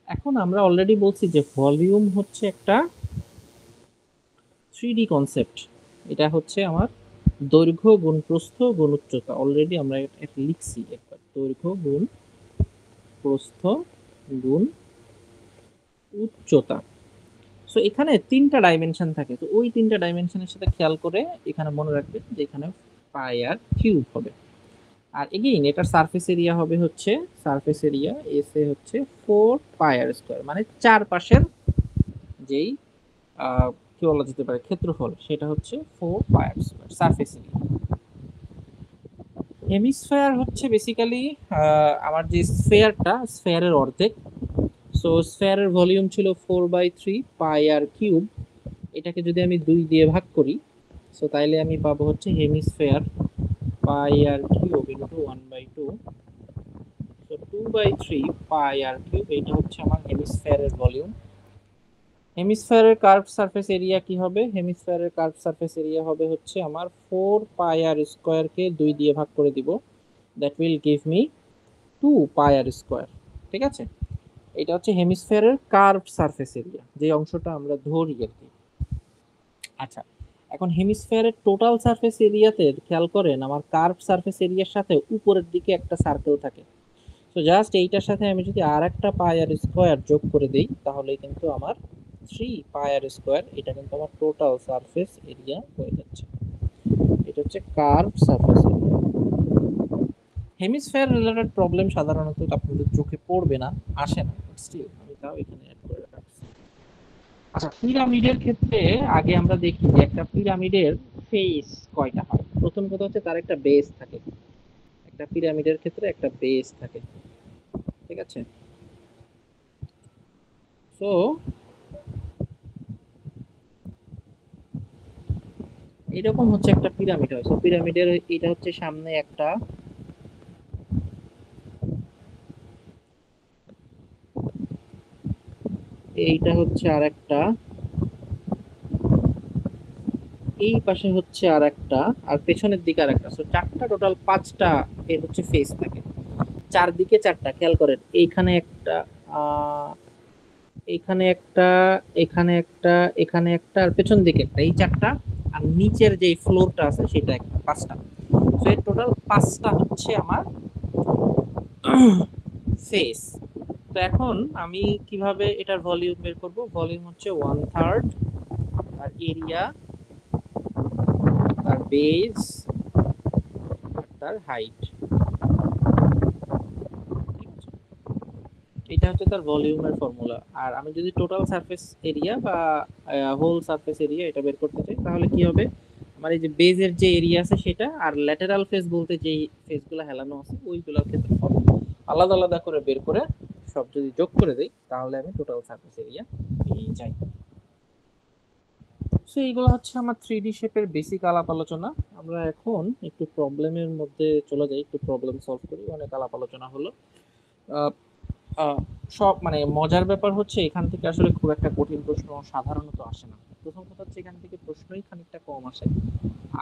এখন আমরা অলরেডি বলছি যে ভলিউম হচ্ছে একটা 3D কনসেপ্ট। এটা হচ্ছে আমার দৈর্ঘ্য গুণ প্রস্থ গুণ উচ্চতা, অলরেডি আমরা এটা লিখছি একবার, দৈর্ঘ্য গুণ প্রস্থ গুণ উচ্চতা। সো এখানে তিনটা ডাইমেনশন থাকে, তো ওই তিনটা ডাইমেনশনের সাথে খেয়াল করে এখানে মনে রাখবেন যে এখানে পাই আর কিউব হবে। আর এগেইন এটার সারফেস এরিয়া হবে হচ্ছে, সারফেস এরিয়া এস এ হচ্ছে 4 পাই আর স্কয়ার, মানে চারপাশের যেই কি বলা যেতে পারে ক্ষেত্রফল, সেটা হচ্ছে 4 পাই আর স্কয়ার সারফেস এরিয়া। হেমিস্ফেয়ার হচ্ছে বেসিক্যালি আমার যে স্ফেয়ারটা, স্ফেয়ারের অর্ধেক। সো স্ফেয়ারের ভলিউম ছিল 4/3 পাই আর কিউব। এটাকে যদি আমি 2 দিয়ে ভাগ করি, সো তাইলে আমি পাবো হচ্ছে হেমিস্ফেয়ার পাই আর কিউব ইনটু 1/2, সো 2/3 পাই আর কিউব। এটা হচ্ছে আমার হেমিস্ফেয়ারের ভলিউম। হেমিস্ফেয়ারের কার্ভ সারফেস এরিয়া কি হবে? হেমিস্ফেয়ারের কার্ভ সারফেস এরিয়া হবে হচ্ছে আমার 4 পাই আর স্কয়ার কে 2 দিয়ে ভাগ করে দিব, that will give me 2 pi R square. ঠিক আছে, এটা হচ্ছে হেমিস্ফেয়ারের কার্ভ সারফেস এরিয়া, যে অংশটা আমরা ধরি আর কি। আচ্ছা, এখন হেমিস্ফিয়ারের টোটাল সারফেস এরিয়াতে খেয়াল করেন আমার কার্ভ সারফেস এরিয়ার সাথে উপরের দিকে একটা সার্কেল থাকে। তো জাস্ট এইটার সাথে আমি যদি আর একটা পাই আর স্কোয়ার যোগ করে দিই, তাহলেই কিন্তু আমার 3 পাই আর স্কোয়ার, এটা কিন্তু আমার টোটাল সারফেস এরিয়া হয়ে যাচ্ছে। এটা হচ্ছে curve surface area. Hemisphere related problem সাধারণত আপনাদের চোখে পড়বে না, আসে না, স্টিল আমি তাও এখানে অ্যাড করে রাখছি। আচ্ছা, পিরামিডের ক্ষেত্রে আগে আমরা দেখি যে একটা পিরামিডের ফেস কয়টা হয়। প্রথম কথা হচ্ছে তার একটা বেস থাকে, একটা পিরামিডের ক্ষেত্রে একটা বেস থাকে। ঠিক আছে, সো এরকম হচ্ছে একটা পিরামিড হয়। সো পিরামিডের এটা হচ্ছে সামনে একটা, এইটা হচ্ছে আর একটা, এই পাশে হচ্ছে আর একটা, আর পেছনের দিকে আর একটা। সো চারটা, টোটাল পাঁচটা এর হচ্ছে ফেস থাকে, চারদিকে চারটা। খেয়াল করেন এইখানে একটা, আহ এখানে একটা, এখানে একটা, এখানে একটা, আর পেছন দিকে একটা, এই চারটা। আর নিচের যে ফ্লোরটা আছে সেটা একটা, পাঁচটা। তো এর টোটাল পাঁচটা হচ্ছে আমার ফেস। তো এখন আমি কিভাবে এটার ভলিউম বের করব? ভলিউম হচ্ছে 1/3 আর এরিয়া, তার বেস, তার হাইট। এটা হচ্ছে তার ভলিউমের ফর্মুলা। আর আমি যদি টোটাল সারফেস এরিয়া বা হোল সারফেস এরিয়া এটা বের করতে চাই, তাহলে কি হবে? আমার এই যে বেজের যে এরিয়া আছে সেটা, আর ল্যাটেরাল ফেস বলতে যেই ফেসগুলো হেলানো আছে ওইগুলোর ক্ষেত্রে আলাদা আলাদা করে বের করে সব যদি যোগ করে দেই, তাহলে আমি টোটাল সারফেস এরিয়া পেয়ে যাই। সো এইগুলো হচ্ছে আমার 3D শেপের বেসিক আলাপ আলোচনা। আমরা এখন একটু প্রবলেমের মধ্যে চলে যাই, একটু প্রবলেম সলভ করি। অনেক আলাপ আলোচনা হলো। আহ, আহ, সব মানে মজার ব্যাপার হচ্ছে এখান থেকে আসলে খুব একটা কঠিন প্রশ্ন সাধারণত আসে না। প্রথম কথা হচ্ছে এখান থেকে প্রশ্নই খানিকটা কম আসে,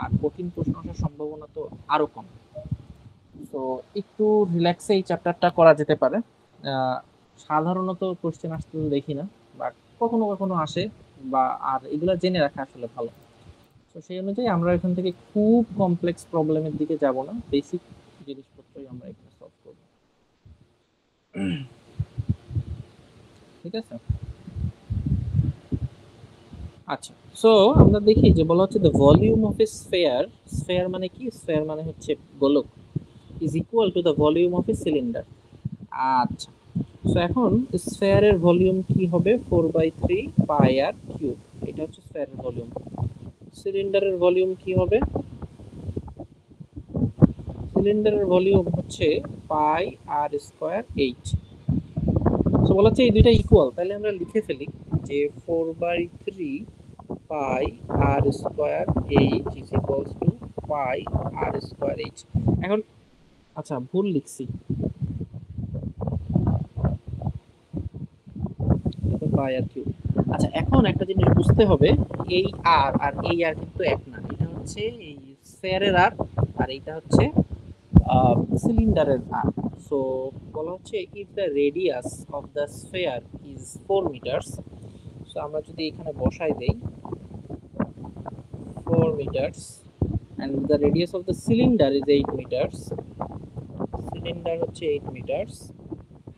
আর কঠিন প্রশ্ন আসার সম্ভাবনা তো আরো কম। তো একটু রিল্যাক্সে এই চ্যাপ্টারটা করা যেতে পারে। আহ, সাধারণত কোশ্চেন আসতে তো দেখি না, বাট কখনো কখনো আসে, বা আর এগুলা জেনে রাখা আসলে ভালো। তো সেই অনুযায়ী আমরা এখান থেকে খুব কমপ্লেক্স প্রবলেমের দিকে যাব না, বেসিক জিনিসপত্রই আমরা এখানে সলভ করব। ঠিক আছে, আচ্ছা। সো আমরা দেখি যে বলা হচ্ছে the volume of A sphere, sphere মানে কি? স্ফেয়ার মানে হচ্ছে গোলক, is equal to the volume of a cylinder. আচ্ছা, সো এখন স্ফেয়ারের ভলিউম কি হবে? 4/3 পাই আর কিউব, এটা হচ্ছে স্ফেয়ারের ভলিউম। সিলিন্ডারের ভলিউম কি হবে? সিলিন্ডারের ভলিউম হচ্ছে পাই আর স্কয়ার এইচ। সো বলা হচ্ছে এই দুইটা ইকুয়াল, তাহলে আমরা লিখে ফেলি যে 4/3 pi R square H is equals to pi R square H. এখন আচ্ছা ভুল লিখছি, পাই আর কিউব। আচ্ছা এখন একটা জিনিস বুঝতে হবে, এই আর আর এই আর কিন্তু এক না, এটা হচ্ছে এই স্ফেয়ারের আর, আর এইটা হচ্ছে সিলিন্ডারের আর। সো বলা হচ্ছে if the radius of the sphere is 4 metres, so আমরা যদি এখানে বসাই দেই 4 metres and the radius of the cylinder is 8 meters, cylinder হচ্ছে 8 metres,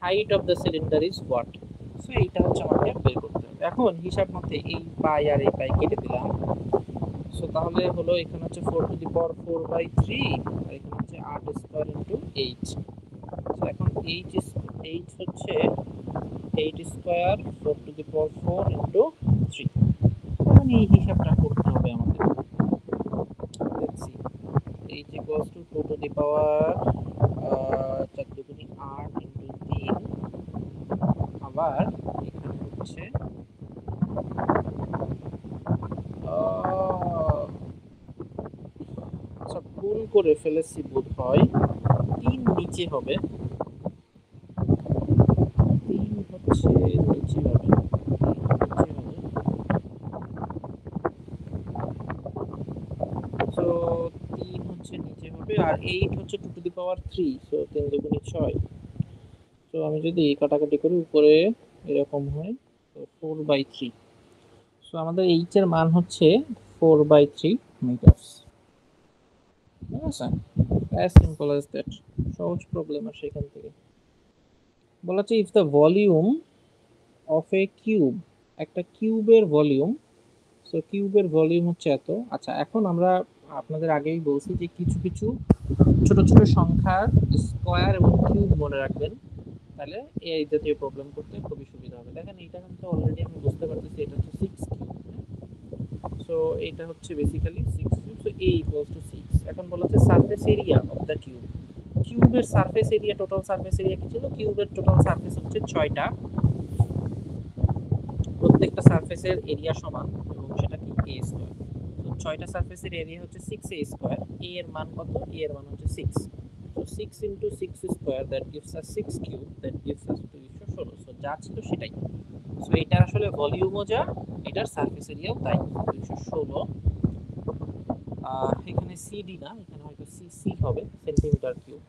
height of the cylinder is what? So এইটা হচ্ছে আমাকে বের করতে হবে। এখন হিসাব মতে এই পাই আর এই পাই কেটে দিলাম, সো তাহলে হলো এখানে হচ্ছে 4 টু দি পাওয়ার 4/3 আর এখানে হচ্ছে 8 স্কয়ার ইনটু 8। সো এখন এইচ হচ্ছে 8 square 4 to the power 4 into 3। এখন এই হিসাবটা করতে হবে আমাদের। Let's see, H equals to 4 to the power 4 দুগুণী 8 into 3, আবার এখানে হচ্ছে আচ্ছা ভুল করে ফেলেছি বোধ হয়, 3 নিচে হবে, 3 হচ্ছে নিচে হবে, সো 3 হচ্ছে নিচে হবে আর 8 হচ্ছে 2 টু দি পাওয়ার 3, সো 3 দুগুণী 6। তো আমি যদি কাটাকাটি করি উপরে এরকম হয়, তো 4/3। সো আমাদের এইচ এর মান হচ্ছে 4/3 মিটারস। ঠিক আছে, অ্যাজ সিম্পল অ্যাজ দ্যাট, সহজ প্রবলেম আর সেখান থেকে বলা হচ্ছে if the volume of A cube, একটা কিউবের ভলিউম, সো কিউবের ভলিউম হচ্ছে এত। আচ্ছা এখন আমরা আপনাদের আগেই বলছি যে কিছু কিছু ছোট ছোট সংখ্যার স্কয়ার এবং কিউব মনে রাখবেন, তাহলে এই জাতীয় প্রবলেম করতে খুবই সুবিধা হবে। দেখেন এইটা কিন্তু অলরেডি আমি বুঝতে পারতেছি এটা হচ্ছে 6 কিউব, সো এটা হচ্ছে basically 6 cube, so a equals to 6। এখন বলা হচ্ছে surface area of the cube, কিউবের surface area, total surface area কি ছিল, কিউবের টোটাল সারফেস হচ্ছে 6টা, প্রত্যেকটা সারফেসের এরিয়া সমান এবং সেটা কি a স্কয়ার। তো 6টা সারফেসের এরিয়া হচ্ছে 6a স্কয়ার, a এর মান কত, a এর মান হচ্ছে 6। So 6 into 6 square that gives us 6 cube, that gives us 216। So যা ছিল সেটাই, সো এটা আসলে ভলিউমও যা, এটার সারফেস এরিয়াও তাই 216। এখানে সিডি না, এখানে হয়তো সিসি হবে, সেন্টিমিটার কিউব।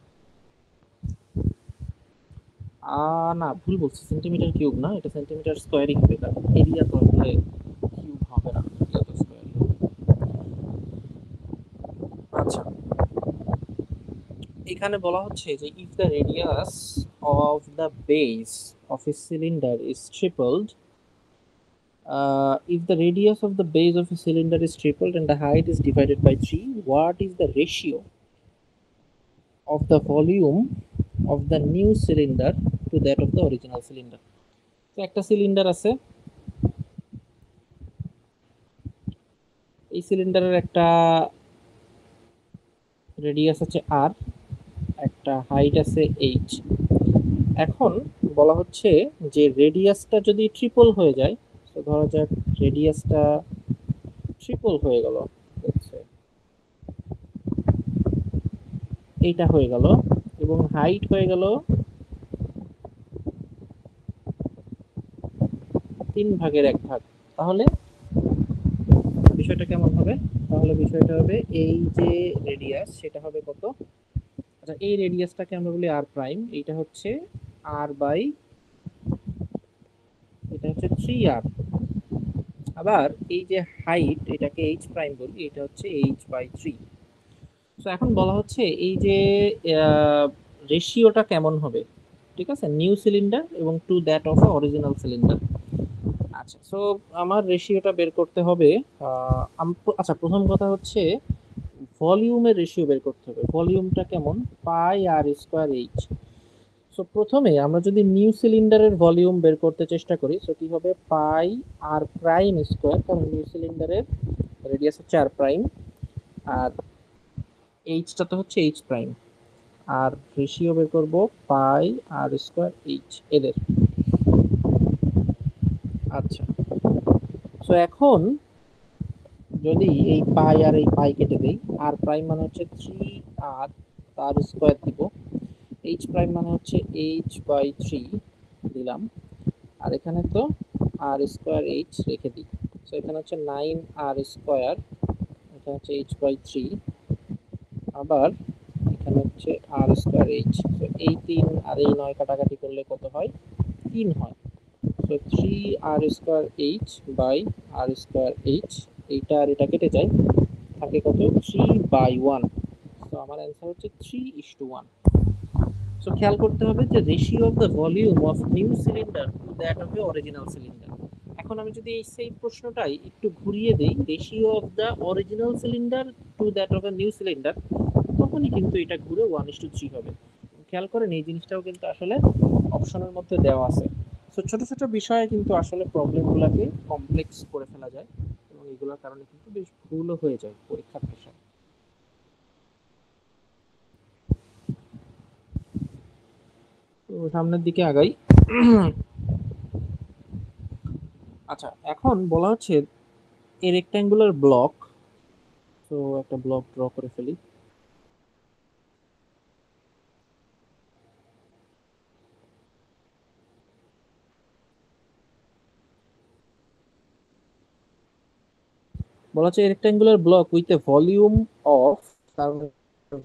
না ভুল বলছি, সেন্টিমিটার কিউব না, এটা সেন্টিমিটার স্কয়ারই হবে, কারণ এরিয়া তো আসলে কিউব হবে না, এরিয়া তো স্কয়ারই হবে। আচ্ছা এখানে বলা হচ্ছে যে if the radius of the base of a cylinder is tripled, if the radius of the base of a cylinder is tripled and the height is divided by 3, what is the ratio of the volume of the new cylinder to that of the original cylinder? তো একটা cylinder আছে, এই সিলিন্ডারের একটা radius আছে আর, একটা height আছে H. এখন বলা হচ্ছে যে রেডিয়াসটা যদি ট্রিপল হয়ে যায়, তো ধরা যাক রেডিয়াসটা ট্রিপল হয়ে গেল, হচ্ছে এইটা হয়ে গেল, এবং হাইট হয়ে গেল 3/1 তাহলে বিষয়টা কেমন হবে? তাহলে বিষয়টা হবে এই যে রেডিয়াস সেটা হবে কত? আচ্ছা এই রেডিয়াসটাকে আমরা বলি আর প্রাইম, এইটা হচ্ছে আর বাই, এটা হচ্ছে 3r। আবার এই যে হাইট এটাকে এইচ প্রাইম বলি, এটা হচ্ছে h/3। সো এখন বলা হচ্ছে এই যে রেশিওটা কেমন হবে, ঠিক আছে, নিউ সিলিন্ডার এবং to that of original cylinder. আচ্ছা সো আমার রেশিওটা বের করতে হবে। আচ্ছা প্রথম কথা হচ্ছে ভলিউমের রেশিও বের করতে হবে, ভলিউমটা কেমন, পাই আর স্কয়ার এইচ। সো প্রথমে আমরা যদি নিউ সিলিন্ডারের ভলিউম বের করতে চেষ্টা করি, সো কি হবে, পাই আর প্রাইম স্কয়ার, কারণ নিউ সিলিন্ডারের রেডিয়াস হচ্ছে আর প্রাইম, আর এইচটা তো হচ্ছে এইচ প্রাইম, আর রেশিও বের করব পাই আর স্কয়ার এইচ এদের। আচ্ছা সো এখন যদি এই পাই আর এই পাই কেটে দেই, আর প্রাইম মানে হচ্ছে 3r আর স্কোয়ার দিব, এইচ প্রাইম মানে হচ্ছে h/3 দিলাম, আর এখানে তো আর স্কোয়ার এইচ রেখে দিই। সো এখানে হচ্ছে 9r², এটা হচ্ছে h/3, আবার এখানে হচ্ছে r²h। তো এই 3 আর এই 9 কাটাকাটি করলে কত হয়? 3 হয়। সো 3r²h/r²h, এইটা আর এটা কেটে যায়, থাকে কত? 3/1। সো আমার অ্যান্সার হচ্ছে 3:1। সো খেয়াল করতে হবে যে ratio of the volume of new cylinder to that of the original cylinder. এখন আমি যদি এই সেম প্রশ্নটাই একটু ঘুরিয়ে দেই, ratio of the original cylinder to that of the new cylinder, তখনই কিন্তু এটা ঘুরে 1:3 হবে। খেয়াল করেন এই জিনিসটাও কিন্তু আসলে অপশনের মধ্যে দেওয়া আছে। সো ছোট ছোট বিষয়ে কিন্তু আসলে প্রবলেমগুলোকে কমপ্লেক্স করে ফেলা যায়, এবং এগুলোর কারণে কিন্তু বেশ ভুলও হয়ে যায় পরীক্ষার প্রেসারে। তো সামনের দিকে আগাই। আচ্ছা, এখন বলা হচ্ছে এই রেক্ট্যাঙ্গুলার ব্লক, তো একটা ব্লক ড্র করে ফেলি। বলা হচ্ছে rectangular block with a volume of, তার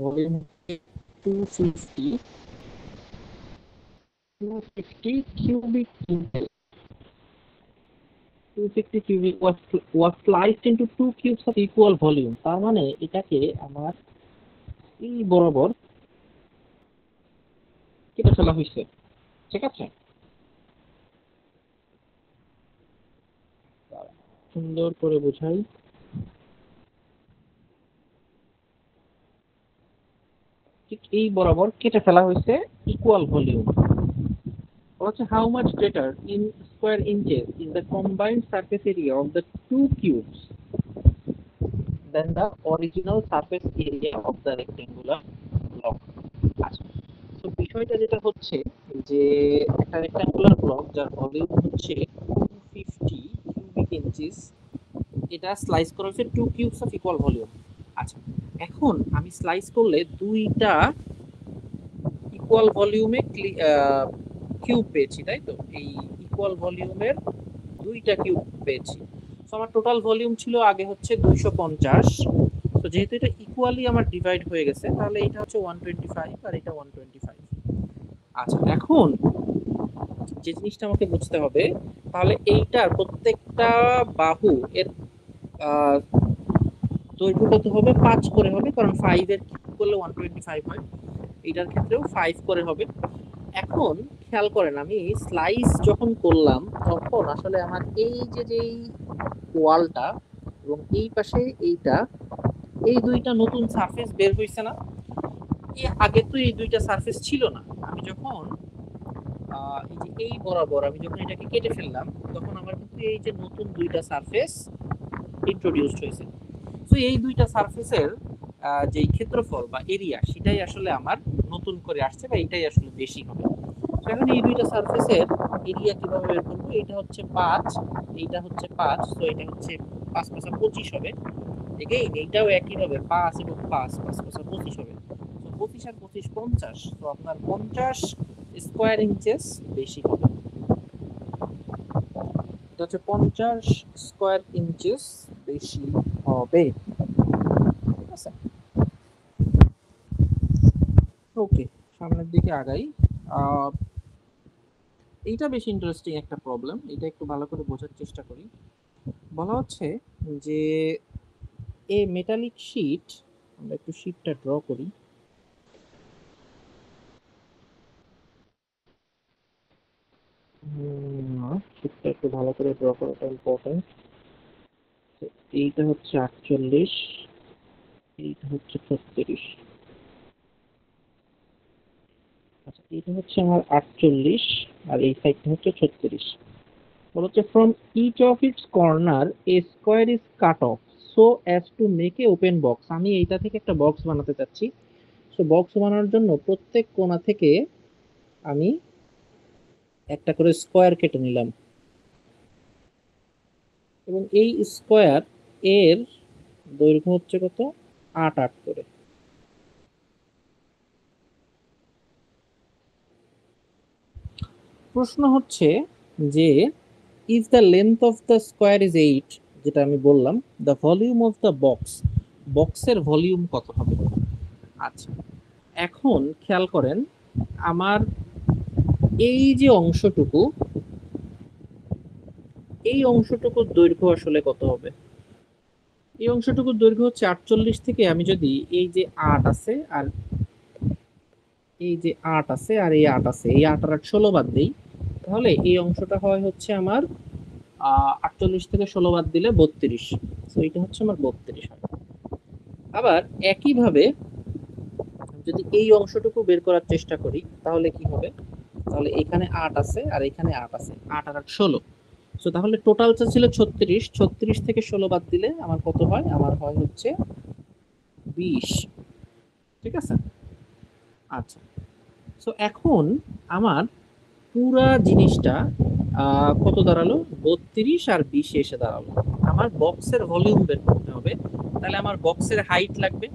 volume 250 250 cubic inches, 250 cubic was sliced into two cubes of equal volume। তার মানে এটাকে আমার এই বরাবর কেটে ফেলা হয়েছে, ঠিক আছে? সুন্দর করে বোঝাই। ঠিক এই বরাবর কেটে ফেলা হয়েছে equal volume. Also, how much greater in square inches is the combined surface area of the two cubes than the original surface area of the rectangular block? আচ্ছা, তো বিষয়টা যেটা হচ্ছে যে একটা রেক্ট্যাঙ্গুলার ব্লক যার ভলিউম হচ্ছে 250 কিউবিক ইঞ্চিস, এটা স্লাইস করা হচ্ছে two cubes of equal volume. আচ্ছা, এখন আমি স্লাইস করলে দুইটা ইকুয়াল ভলিউমে কিউব পেয়েছি, তাই তো? এই ইকুয়াল ভলিউমের দুইটা কিউব পেয়েছি। তো আমার টোটাল ভলিউম ছিল আগে হচ্ছে 250। তো যেহেতু এটা ইকুয়ালি আমার ডিভাইড হয়ে গেছে, তাহলে এটা হচ্ছে 125 আর এটা 125। আচ্ছা, এখন যে জিনিসটা আমাকে বুঝতে হবে, তাহলে এইটার প্রত্যেকটা বাহু এর আহ, দৈর্ঘ্য কত হবে? 5 করে হবে, কারণ 5 এর কিউব করলে 125 হয়। এটার ক্ষেত্রেও 5 করে হবে। এখন খেয়াল করেন, আমি স্লাইস যখন করলাম তখন আসলে আমার এই যে যেই ওয়ালটা এবং এই পাশে এইটা, এই দুইটা নতুন সারফেস বের হইছে না? আগে তো এই দুইটা সারফেস ছিল না। আমি যখন এই যে এই বরাবর আমি যখন এটাকে কেটে ফেললাম, তখন আমার কিন্তু এই যে নতুন দুইটা সারফেস ইন্ট্রোডিউসড হয়েছে। তো এই দুইটা সারফেসের যে ক্ষেত্রফল বা এরিয়া, সেটাই আসলে আমার নতুন করে আসছে, বা এটাই আসলে বেশি হবে। তো এখন এই দুইটা সারফেসের এরিয়া কিভাবে বের করবো? এটা হচ্ছে 5, এইটা হচ্ছে 5, তো এটা হচ্ছে 5 5 25 হবে। এগেইন এইটাও একই হবে, 5 এবং 5 5 5 25 হবে। তো 25 আর 25 50, তো আপনার 50 স্কোয়ার ইঞ্চেস বেশি হবে। এটা হচ্ছে 50 স্কোয়ার ইঞ্চেস বেশি হবে, ঠিক আছে? ওকে, সামনের দিকে আগাই। আহ, এইটা বেশ ইন্টারেস্টিং একটা প্রবলেম, এটা একটু ভালো করে বোঝার চেষ্টা করি। বলা হচ্ছে যে এ মেটালিক শিট, আমরা একটু শিটটা ড্র করি। শিটটা একটু ভালো করে ড্র করাটা ইম্পর্টেন্ট। এইটা হচ্ছে 48, এইটা হচ্ছে 36। আচ্ছা, এইটা হচ্ছে আমার 48, আর এই সাইডটা হচ্ছে 36। বলছে from each of its corner a square is cut off so as to make a open box. আমি এইটা থেকে একটা বক্স বানাতে চাচ্ছি। সো বক্স বানানোর জন্য প্রত্যেক কোণা থেকে আমি একটা করে স্কোয়ার কেটে নিলাম, এবং এই স্কোয়ার এর দৈর্ঘ্য হচ্ছে কত? 8 8 করে। প্রশ্ন হচ্ছে যে if the length of the square is 8, যেটা আমি বললাম, the volume of the box, বক্সের ভলিউম কত হবে? আচ্ছা, এখন খেয়াল করেন, আমার এই যে অংশটুকু, এই অংশটুকুর দৈর্ঘ্য আসলে কত হবে? এই অংশটুকুর দৈর্ঘ্য হচ্ছে 48 থেকে আমি যদি এই যে 8 আছে আর এই যে 8 আছে আর এই 8 আছে, এই 8 আর 8 16 বাদ দেই, তাহলে এই অংশটা হয় হচ্ছে আমার 48 থেকে 16 বাদ দিলে 32। তো এটা হচ্ছে আমার 32 হয়। আবার একইভাবে যদি এই অংশটুকু বের করার চেষ্টা করি তাহলে কি হবে? তাহলে এখানে 8 আছে আর এখানে 8 আছে, 8 আর 8 16। সো তাহলে টোটালটা ছিল 36, 36 থেকে 16 বাদ দিলে আমার কত হয়? আমার হয় হচ্ছে 20। ঠিক আছে? আচ্ছা, সো এখন আমার পুরা জিনিসটা কত দাঁড়ালো? 32 আর 20 এসে দাঁড়ালো। আমার বক্সের ভলিউম বের করতে হবে, তাহলে আমার বক্সের হাইট লাগবে।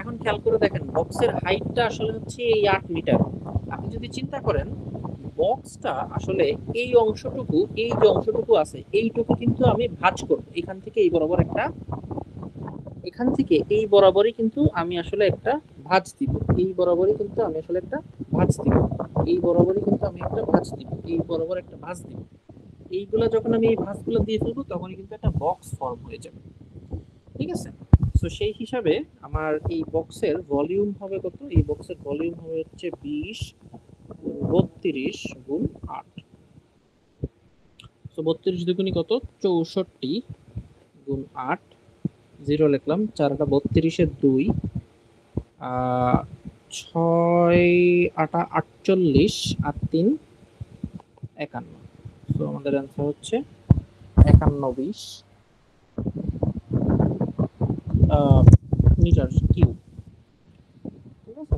এখন খেয়াল করে দেখেন, বক্সের হাইটটা আসলে হচ্ছে এই 8 মিটার। আপনি যদি চিন্তা করেন, বক্সটা আসলে এই অংশটুকু, এই যে অংশটুকু আছে এইটুকু কিন্তু আমি ভাঁজ করব, এখান থেকে এই বরাবর একটা, এখান থেকে এই বরাবরই কিন্তু আমি আসলে একটা ভাঁজ দিব, এই বরাবরই কিন্তু আমি আসলে একটা ভাঁজ দিব, এই বরাবরই কিন্তু আমি একটা ভাঁজ দিব, এই বরাবর একটা ভাঁজ দিব। এইগুলা যখন আমি এই ভাঁজগুলো দিয়ে ফেলবো তখনই কিন্তু একটা বক্স ফর্ম হয়ে যাবে। ঠিক আছে? তো সেই হিসাবে আমার এই বক্সের ভলিউম হবে কত? এই বক্সের ভলিউম হবে হচ্ছে 20 32 গুণ 8। তো 32 দুগুণী কত? 64 গুণ 8, 0 লিখলাম, 4 টা 32 2, 6 8 48 আর 3 51। তো আমাদের অ্যান্সার হচ্ছে 51 মিটার কিউব। ঠিক আছে?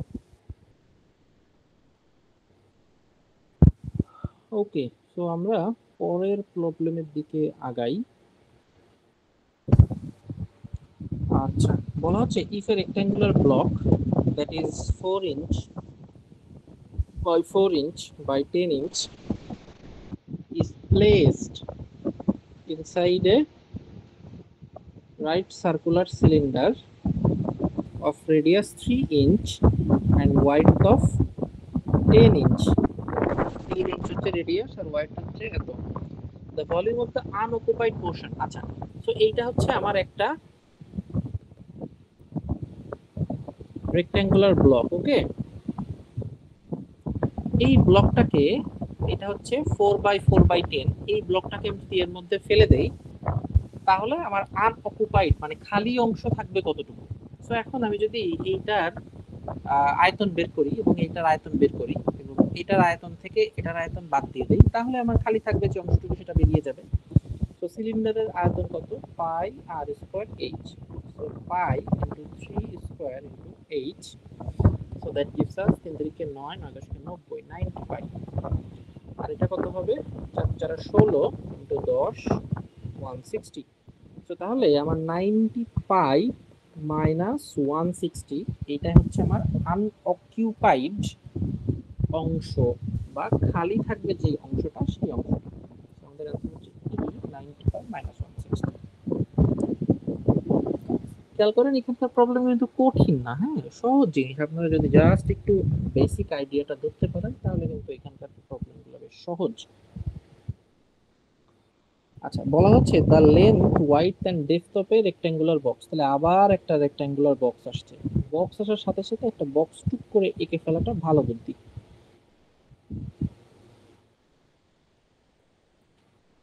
ওকে, তো আমরা পরের প্রবলেমের দিকে আগাই। আচ্ছা, বলা হচ্ছে if A rectangular block that is 4 inch by 4 inch by 10 inch is placed inside a right circular cylinder of radius 3 inch and width of 10 inch. 3 inch হচ্ছে রেডিয়াস আর ওয়াইড হচ্ছে এত। The volume of the unoccupied portion. আচ্ছা, so এইটা হচ্ছে আমার একটা rectangular block. ওকে, এই ব্লকটাকে, এটা হচ্ছে 4 by 4 by 10, এই ব্লকটাকে আমি যদি এর মধ্যে ফেলে দেই তাহলে আমার আনঅকুপাইড মানে খালি অংশ থাকবে কতটুকু? সো এখন আমি যদি এইটার আয়তন বের করি এবং এইটার আয়তন বের করি এবং এটার আয়তন থেকে এটার আয়তন বাদ দিয়ে দেই, তাহলে আমার খালি থাকবে যে অংশটুকু সেটা বেরিয়ে যাবে। তো সিলিন্ডারের আয়তন কত? Pi R square H. So pi into 3 square into H. So that gives us 3 3 9 9 10 90 90 pi. আর এটা কত হবে? 4 4 16 ইন্টু 10 160। তো তাহলে আমার 90 পাই মাইনাস 160, এটা হচ্ছে আমার আনঅকিউপাইড অংশ বা খালি থাকবে যে অংশটা, সেই অংশটা। আমাদের অ্যান্সার হচ্ছে E 90 পাই মাইনাস 160। খেয়াল করেন, এখানকার প্রবলেম কিন্তু কঠিন না, হ্যাঁ, সহজ জিনিস। আপনারা যদি জাস্ট একটু বেসিক আইডিয়াটা ধরতে পারেন তাহলে কিন্তু এখানকার প্রবলেমগুলো বেশ সহজ। আচ্ছা, বলা হচ্ছে the length wide and depth of a rectangular box. তাহলে আবার একটা রেক্ট্যাঙ্গুলার বক্স আসছে। বক্স আসার সাথে সাথে একটা বক্স টুক করে এঁকে ফেলাটা ভালো বুদ্ধি।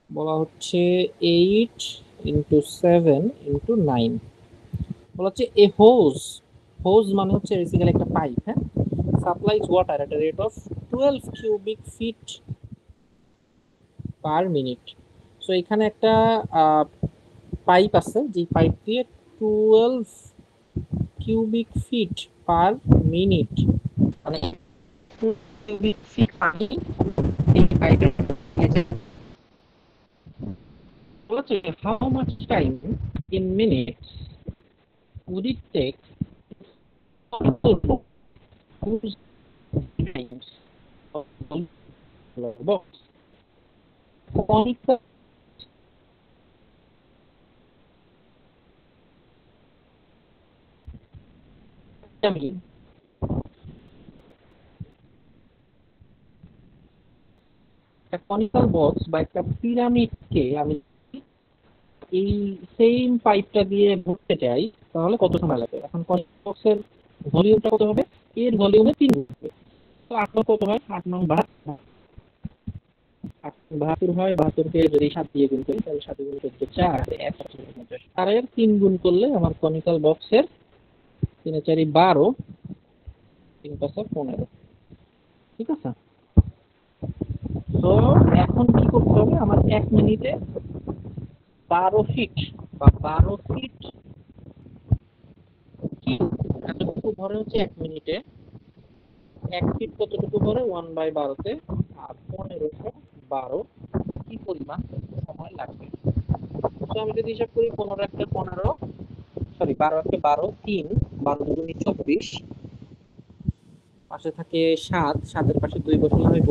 বলা হচ্ছে 8 ইন্টু 7 ইন্টু 9। বলা হচ্ছে এ হোজ, হোজ মানে হচ্ছে বেসিক্যালি একটা পাইপ, হ্যাঁ, supplies water at a rate of 12 cubic feet per minute. So এখানে একটা পাইপ আছে, যে পাইপ দিয়ে 12 কিউবিক ফিট পার মিনিট, মানে কিউবিক ফিট পানি এই পাইপের বলছে how much time in minutes would it take to cruise times of the box? Conical conical box বা একটা পিরামিডকে আমি এই সেম পাইপটা দিয়ে ভরতে চাই, তাহলে কত সময় লাগবে? এখন কনিক্যাল বক্সের ভলিউমটা কত হবে? এর ভলিউমে 3 হবে। তো 8 নং কত হয়? 8 নং 72, 72 হয়। 72 কে যদি 7 দিয়ে গুণ করি তাহলে 7 গুণ 14 4 150। আর এর 3 গুণ করলে আমার কনিক্যাল বক্সের 3 4 12, 3 5 15। ঠিক আছে? তো এখন কি করতে হবে? আমার 1 মিনিটে 12 ফিট বা 12 ফিট কিউব এতটুকু ভরে হচ্ছে 1 মিনিটে। 1 ফিট কতটুকু ভরে? 1/12 তে। আর 1512 কি পরিমাণ সময় লাগবে? তো আমি যদি হিসাব করি 15 একটা 15, সরি 12 একটা 12, 3, 12 দুগুণে 24, পাশে থাকে 7, 7 এর পাশে 2 বসালে হয়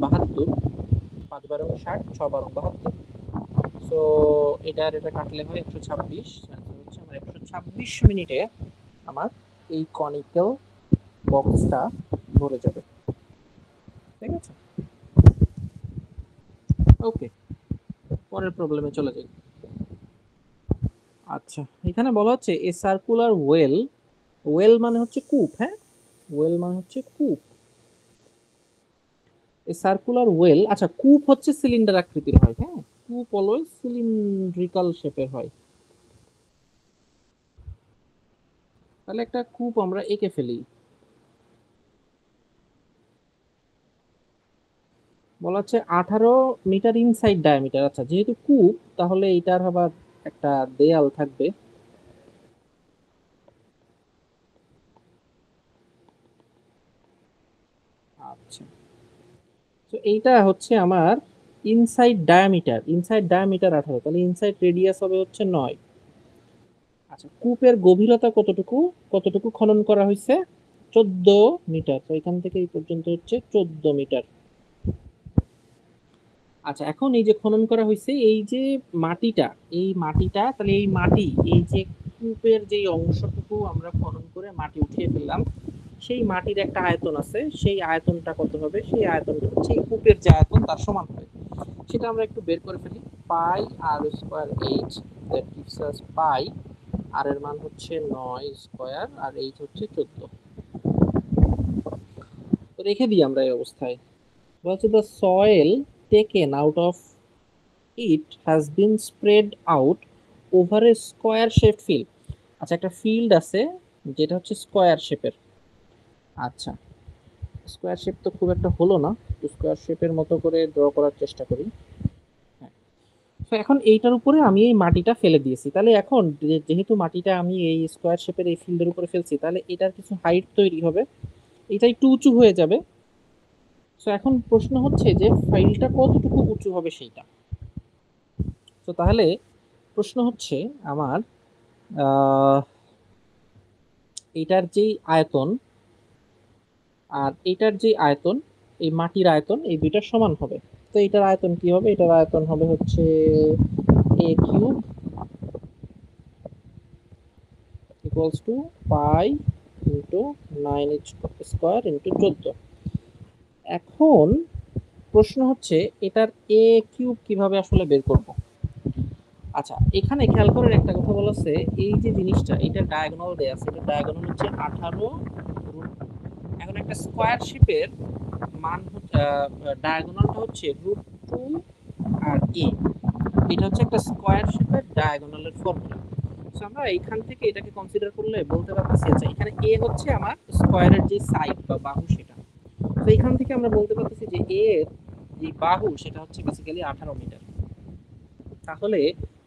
72, 5 12 60, 6 12 72। সো এটা কাটলে হয় 126। হচ্ছে আমার 126 মিনিটে আমার এই কনিক্যাল বক্সটা ভরে যাবে। ঠিক আছে? ওকে, পরের প্রবলেমে চলে যাই। আচ্ছা, এখানে বলা হচ্ছে এ সার্কুলার ওয়েল, ওয়েল মানে হচ্ছে কূপ, হ্যাঁ, ওয়েল মানে হচ্ছে কূপ। এ সার্কুলার ওয়েল, আচ্ছা কূপ হচ্ছে সিলিন্ডার আকৃতির হয়, হ্যাঁ, কূপ অলওয়েজ সিলিন্ড্রিক্যাল শেপের হয়। তাহলে একটা কূপ আমরা এঁকে ফেলি। বলা হচ্ছে 18 মিটার ইনসাইড ডায়ামিটার। আচ্ছা, যেহেতু কূপ তাহলে এটার আবার একটা দেয়াল থাকবে। আচ্ছা, তো এইটা হচ্ছে আমার ইনসাইড ডায়ামিটার, ইনসাইড ডায়ামিটার 18, তাহলে ইনসাইড রেডিয়াস হবে হচ্ছে 9। আচ্ছা, কূপের গভীরতা কতটুকু? কতটুকু খনন করা হয়েছে? 14 মিটার। তো এখান থেকে এই পর্যন্ত হচ্ছে 14 মিটার। আচ্ছা, এখন এই যে খনন করা হয়েছে এই যে মাটিটা, এই মাটিটা, তাহলে এই মাটি, এই যে কূপের যে অংশটুকু আমরা খনন করে মাটি উঠিয়ে ফেললাম, সেই মাটির একটা আয়তন আছে, সেই আয়তনটা কত হবে? সেই আয়তনটা হচ্ছে এই কূপের যে আয়তন তার সমান হবে। সেটা আমরা একটু বের করে ফেলি। Pi R square H, that gives us pi. আর এর মান হচ্ছে 9 স্কয়ার আর এইচ হচ্ছে 14। তো রেখে দিই আমরা এই অবস্থায়। বলছে the soil taken out of it has been spread out over a square shaped field. আচ্ছা, একটা ফিল্ড আছে যেটা হচ্ছে স্কয়ার শেপের। আচ্ছা, স্কয়ার শেপ তো খুব একটা হলো না, তো স্কয়ার শেপের মতো করে ড্র করার চেষ্টা করি। হ্যাঁ, তো এখন এইটার উপরে আমি এই মাটিটা ফেলে দিয়েছি, তাহলে এখন যেহেতু মাটিটা আমি এই স্কয়ার শেপের এই ফিল্ডের উপরে ফেলছি, তাহলে এটার কিছু হাইট তৈরি হবে, এটা একটু উঁচু হয়ে যাবে। তো এখন প্রশ্ন হচ্ছে যে ফাইলটা কতটুকু উঁচু হবে সেইটা। তো তাহলে প্রশ্ন হচ্ছে আমার আহ এটার যেই আয়তন আর এটার যে আয়তন, এই মাটির আয়তন, এই দুইটার সমান হবে। তো এটার আয়তন কি হবে? এটার আয়তন হবে হচ্ছে a cube equals to pi into 9 square into 14। এখন প্রশ্ন হচ্ছে এটার a কিউব কিভাবে আসলে বের করব। আচ্ছা, এখানে খেয়াল করেন একটা কথা বলা আছে, এই যে জিনিসটা এটা ডায়াগোনাল দেয়া আছে, এটা ডায়াগোনাল হচ্ছে 18 রুট। এখন একটা স্কয়ার শেপের মান ডায়াগোনালটা হচ্ছে √2 আর a। এটা হচ্ছে একটা স্কয়ার শেপের ডায়াগোনালের ফর্মুলা। সো আমরা এইখান থেকে এটাকে কনসিডার করলে বলতে পারতেছি, আচ্ছা এখানে a হচ্ছে আমার স্কয়ারের যে সাইড বা বাহু সেটা। তো এইখান থেকে আমরা বলতে পারতেছি যে a এর যে বাহু সেটা হচ্ছে বেসিক্যালি 18 মিটার। তাহলে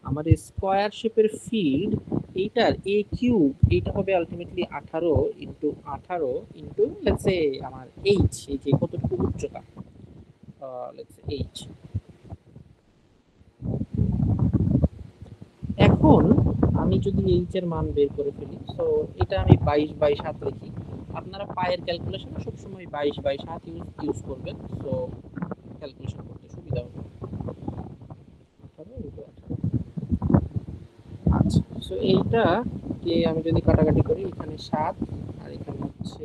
আমার স্কয়ার শেপের ফিল্ড এইটার a কিউব, এইটা হবে ultimately 18 into 18 into let's say আমার h, এই যে কতটুকু উচ্চতা, লেটস সে h। এখন আমি যদি h এর মান বের করে ফেলি, সো এটা আমি 22/7 লিখি। আপনারা পায়ের ক্যালকুলেশনে সবসময় 22/7 ইউজ করবেন, সো ক্যালকুলেশন করতে সুবিধা হবে। সো এইটা কে আমি যদি কাটাকাটি করি, এখানে 7 আর এখানে হচ্ছে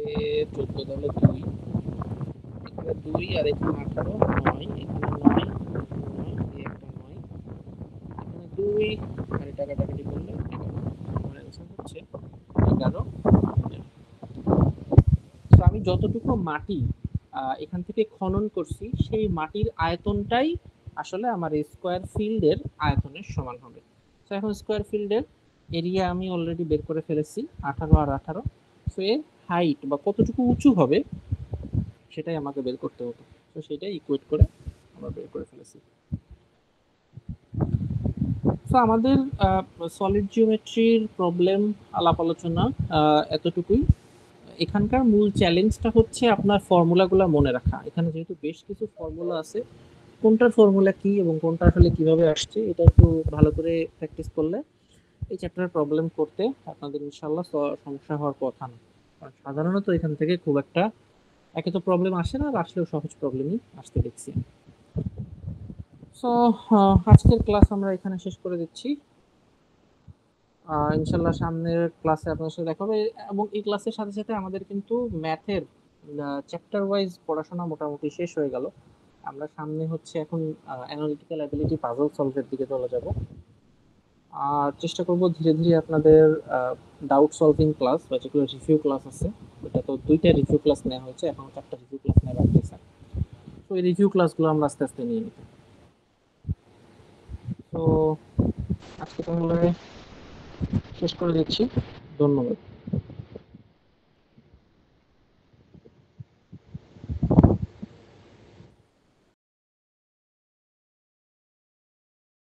14 তাহলে 2, এখানে 2 আর এখানে 18 9, এখানে 9 9 এই একটা 9, এখানে 2 আর এটা কাটাকাটি করলে 11, আমার অ্যান্সার হচ্ছে 11। তো আমি যতটুকু মাটি এখান থেকে খনন করছি সেই মাটির আয়তনটাই আসলে আমার স্কোয়ার ফিল্ডের আয়তনের সমান হবে। তো এখন স্কোয়ার ফিল্ডের এরিয়া আমি অলরেডি বের করে ফেলেছি, 18 আর 18। তো এর হাইট বা কতটুকু উঁচু হবে সেটাই আমাকে বের করতে হতো। তো সেটাই ইকুয়েট করে আমরা বের করে ফেলেছি। তো আমাদের সলিড জিওমেট্রির প্রবলেম আলাপ আলোচনা এতটুকুই। এখানকার মূল চ্যালেঞ্জটা হচ্ছে আপনার ফর্মুলাগুলো মনে রাখা। এখানে যেহেতু বেশ কিছু ফর্মুলা আছে, কোনটার ফর্মুলা কি এবং কোনটা আসলে কিভাবে আসছে এটা একটু ভালো করে প্র্যাকটিস করলে এই চ্যাপ্টারের প্রবলেম করতে আপনাদের ইনশাল্লাহ সমস্যা হওয়ার কথা না। কারণ সাধারণত এখান থেকে খুব একটা একে তো প্রবলেম আসে না, আর আসলেও সহজ প্রবলেমই আসতে দেখছি। সো আজকের ক্লাস আমরা এখানে শেষ করে দিচ্ছি। ইনশাল্লাহ সামনের ক্লাসে আপনার সাথে দেখা হবে। এবং এই ক্লাসের সাথে সাথে আমাদের কিন্তু ম্যাথের চ্যাপ্টার ওয়াইজ পড়াশোনা মোটামুটি শেষ হয়ে গেল। আমরা সামনে হচ্ছে এখন অ্যানালিটিক্যাল অ্যাবিলিটি পাজল সলভের দিকে চলে যাব। আর চেষ্টা করব ধীরে ধীরে আপনাদের ডাউট সলভিং ক্লাস বা যেগুলো রিভিউ ক্লাস আছে, ওটা তো 2টা রিভিউ ক্লাস নেওয়া হয়েছে, এখন 4টা রিভিউ ক্লাস নেওয়া বাকি আছে। তো এই রিভিউ ক্লাসগুলো আমরা আস্তে আস্তে নিয়ে নিতে। তো আজকে তাহলে শেষ করে দিচ্ছি। ধন্যবাদ।